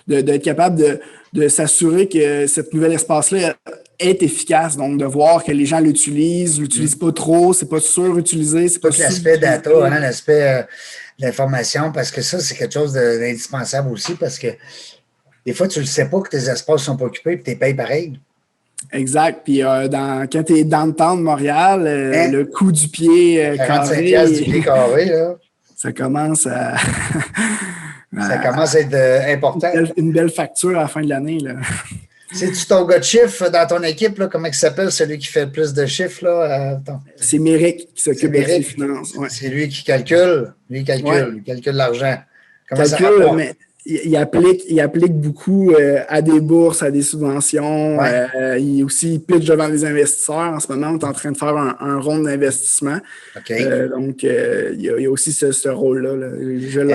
d'être capable de s'assurer que cet nouvel espace-là est efficace. Donc, de voir que les gens l'utilisent pas trop, c'est pas surutilisé. C'est pas l'aspect data, l'aspect de l'information, parce que ça, c'est quelque chose d'indispensable aussi, parce que des fois, tu ne le sais pas que tes espaces ne sont pas occupés, puis tu les payes pareil. Exact. Puis quand tu es dans le temps de Montréal, le coût du pied 45 carré, du pied carré, là. Ça commence à... ça commence à être important. Une belle facture à la fin de l'année. C'est-tu ton gars de chiffre dans ton équipe? Là, comment il s'appelle, celui qui fait le plus de chiffres? Là, c'est Méric qui s'occupe de ses finances. Ouais. C'est lui qui calcule. Lui, il calcule l'argent. Comment ça rapporte? Mais il applique beaucoup à des bourses, à des subventions. Ouais. Il pitch devant les investisseurs. En ce moment, on est en train de faire un rond d'investissement. Okay. Donc, il y a aussi ce rôle-là. Là.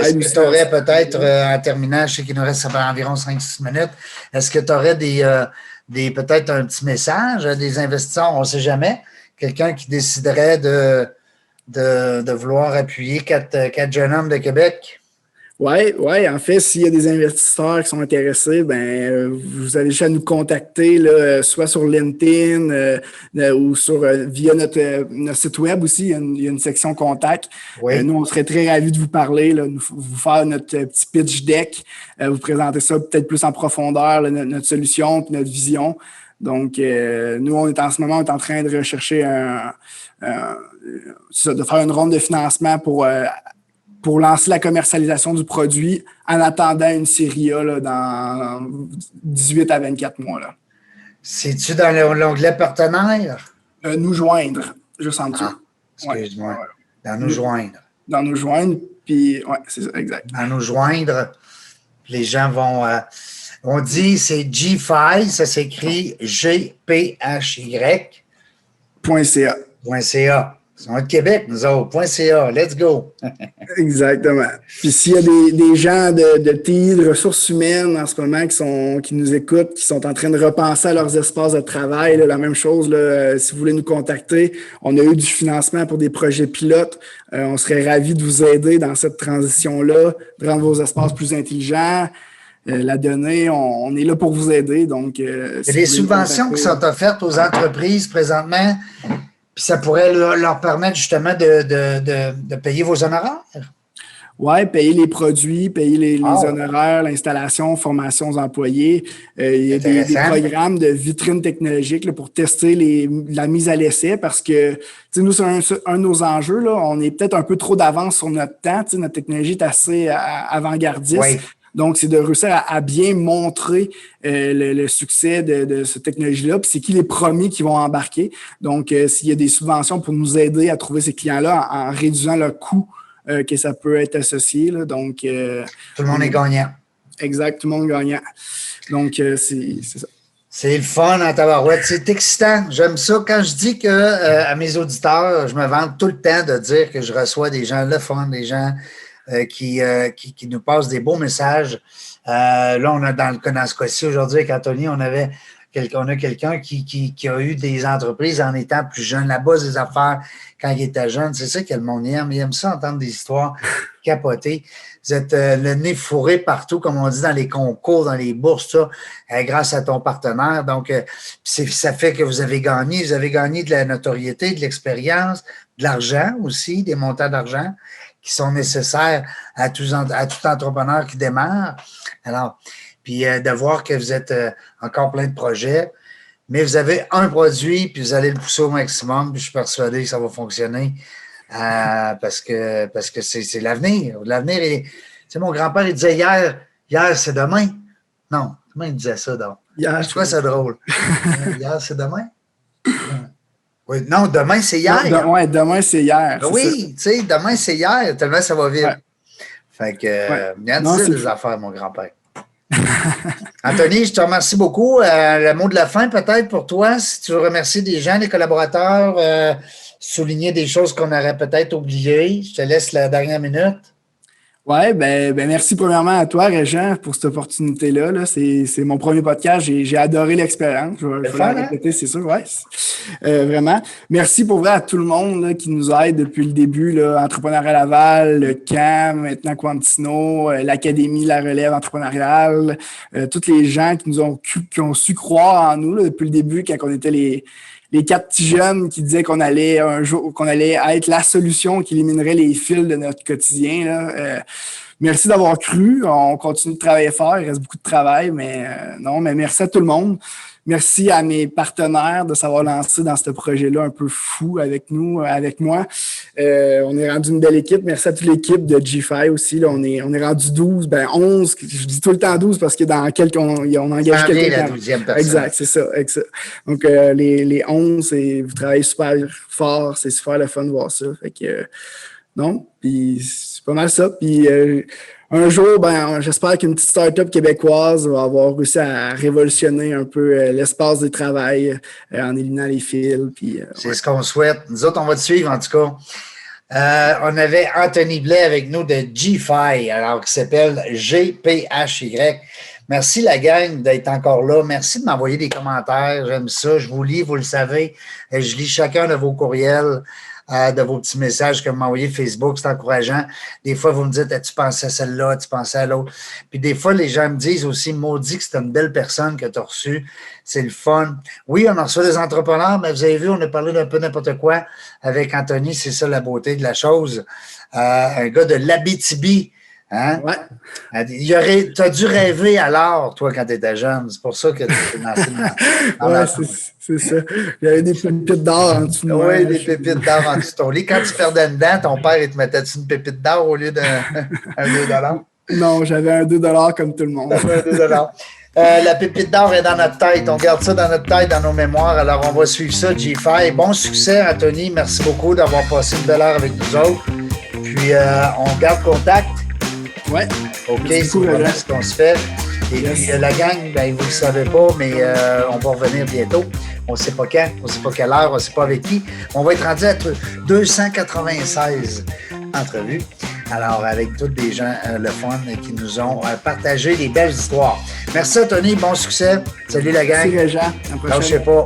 Est-ce que tu aurais peut-être, en terminant, je sais qu'il nous reste environ 5-6 minutes, est-ce que tu aurais peut-être un petit message à des investisseurs, on ne sait jamais, quelqu'un qui déciderait de vouloir appuyer quatre jeunes hommes de Québec? Oui. En fait, s'il y a des investisseurs qui sont intéressés, vous avez juste à nous contacter, là, soit sur LinkedIn ou via notre site web aussi. Il y a une section contact. Oui. Nous, on serait très ravis de vous parler, là, vous faire notre petit pitch deck, vous présenter ça peut-être plus en profondeur, là, notre solution puis notre vision. Donc, nous, en ce moment, on est en train de rechercher de faire une ronde de financement pour lancer la commercialisation du produit en attendant une série A là, dans 18 à 24 mois. Là. C'est-tu dans l'onglet partenaire? Nous joindre, juste en dessous. Excuse-moi. Ouais. Dans nous joindre. Dans nous joindre, puis oui, c'est ça, exact. Dans nous joindre, les gens vont... on dit c'est G5, ça s'écrit GPHY. .ca. .ca. On est de Québec, nous autres. .ca. Let's go. Exactement. Puis s'il y a des gens de TI, de ressources humaines en ce moment qui nous écoutent, qui sont en train de repenser à leurs espaces de travail, là, la même chose, là, si vous voulez nous contacter, on a eu du financement pour des projets pilotes. On serait ravis de vous aider dans cette transition-là, de rendre vos espaces plus intelligents. la donner. On est là pour vous aider. Donc, il y a des subventions qui sont offertes aux entreprises présentement, puis ça pourrait leur permettre justement de payer vos honoraires. Oui, payer les produits, payer les honoraires, l'installation, formation aux employés. Il y a des programmes de vitrine technologique là, pour tester la mise à l'essai parce que nous, c'est un de nos enjeux. Là, on est peut-être un peu trop d'avance sur notre temps. Notre technologie est assez avant-gardiste. Oui. Donc, c'est de réussir à bien montrer le succès de cette technologie-là. Puis c'est qui les premiers qui vont embarquer. Donc, s'il y a des subventions pour nous aider à trouver ces clients-là en réduisant le coût que ça peut être associé. Là. Donc, tout le monde est gagnant. Exact, tout le monde est gagnant. Donc, c'est ça. C'est le fun en tabarouette. C'est excitant. J'aime ça. Quand je dis que à mes auditeurs, je me vante tout le temps de dire que je reçois des gens le fun, des gens qui nous passent des beaux messages. Là, on a dans ce cas-ci aujourd'hui avec Anthony, on a quelqu'un qui a eu des entreprises en étant plus jeune, la base des affaires quand il était jeune. C'est ça que le monde aime. Il aime ça, entendre des histoires capotées. Vous êtes le nez fourré partout, comme on dit, dans les concours, dans les bourses, ça, grâce à ton partenaire. Donc, ça fait que vous avez gagné. Vous avez gagné de la notoriété, de l'expérience, de l'argent aussi, des montants d'argent qui sont nécessaires à tout entrepreneur qui démarre. Alors, puis de voir que vous êtes encore plein de projets, mais vous avez un produit, puis vous allez le pousser au maximum, puis je suis persuadé que ça va fonctionner parce que c'est l'avenir. L'avenir est... Tu sais, mon grand-père, il disait hier c'est demain. Non, comment il disait ça, donc? Je trouve ça drôle. Hier, c'est demain? Oui, non, demain, c'est hier. Oui, demain, c'est hier. Oui, tu sais, demain, c'est hier, tellement ça va vite. Ouais. Fait que, il y a des affaires, mon grand-père. Anthony, je te remercie beaucoup. Le mot de la fin, peut-être, pour toi, si tu veux remercier des gens, des collaborateurs, souligner des choses qu'on aurait peut-être oubliées. Je te laisse la dernière minute. Oui, ben merci premièrement à toi, Régent, pour cette opportunité-là. Là. C'est mon premier podcast. J'ai adoré l'expérience. Je vais la répéter, c'est sûr. Ouais. Vraiment. Merci pour vrai à tout le monde là, qui nous aide depuis le début. Là, Entrepreneuriat Laval, le CAM, maintenant Quantino, l'Académie La Relève entrepreneuriale, tous les gens qui ont su croire en nous là, depuis le début quand on était les 4 petits jeunes qui disaient qu'on allait être la solution qui éliminerait les fils de notre quotidien. Là. Merci d'avoir cru. On continue de travailler fort. Il reste beaucoup de travail, mais merci à tout le monde. Merci à mes partenaires de s'avoir lancé dans ce projet-là un peu fou avec moi. On est rendu une belle équipe. Merci à toute l'équipe de G5 aussi. Là, on est rendu 12, 11. Je dis tout le temps 12 parce que dans on engage quelqu'un. La 12e personne. Exact, c'est ça. Donc, les 11, vous travaillez super fort. C'est super le fun de voir ça. Fait que, non, puis c'est pas mal ça. Puis un jour, j'espère qu'une petite start-up québécoise va avoir réussi à révolutionner un peu l'espace de travail en éliminant les fils. Puis, c'est ce qu'on souhaite. Nous autres, on va te suivre en tout cas. On avait Anthony Blais avec nous de G5, alors qui s'appelle GPHY. Merci la gang d'être encore là. Merci de m'envoyer des commentaires. J'aime ça. Je vous lis, vous le savez. Je lis chacun de vos courriels. De vos petits messages que vous m'envoyez Facebook, c'est encourageant. Des fois, vous me dites, tu pensais à celle-là, tu pensais à l'autre. Puis des fois, les gens me disent aussi, maudit que c'est une belle personne que tu as reçue. C'est le fun. Oui, on a reçu des entrepreneurs, mais vous avez vu, on a parlé d'un peu n'importe quoi avec Anthony. C'est ça la beauté de la chose. Un gars de l'Abitibi. Hein? Ouais. Tu as dû rêver alors, toi, quand tu étais jeune. C'est pour ça que tu t'es lancé dans c'est ça. Il y avait des pépites d'or en dessous de moi. Oui, des pépites d'or en dessous de ton lit. Quand tu perdais dedans, ton père, il te mettait-tu une pépite d'or au lieu d'un 2$? Non, j'avais un 2$ comme tout le monde. Un 2$. La pépite d'or est dans notre tête. On garde ça dans notre tête, dans nos mémoires. Alors, on va suivre ça, G5. Bon succès, Anthony. Merci beaucoup d'avoir passé une belle heure avec nous autres. Puis, on garde contact. Ouais. OK, c'est vraiment ce qu'on se fait. Et puis, la gang, vous ne le savez pas, mais on va revenir bientôt. On ne sait pas quand, on ne sait pas quelle heure, on ne sait pas avec qui. On va être rendu à 296 entrevues. Alors, avec tous des gens le fun qui nous ont partagé des belles histoires. Merci à Tony, bon succès. Salut la gang. Merci Régent. À la prochaine. Je sais pas.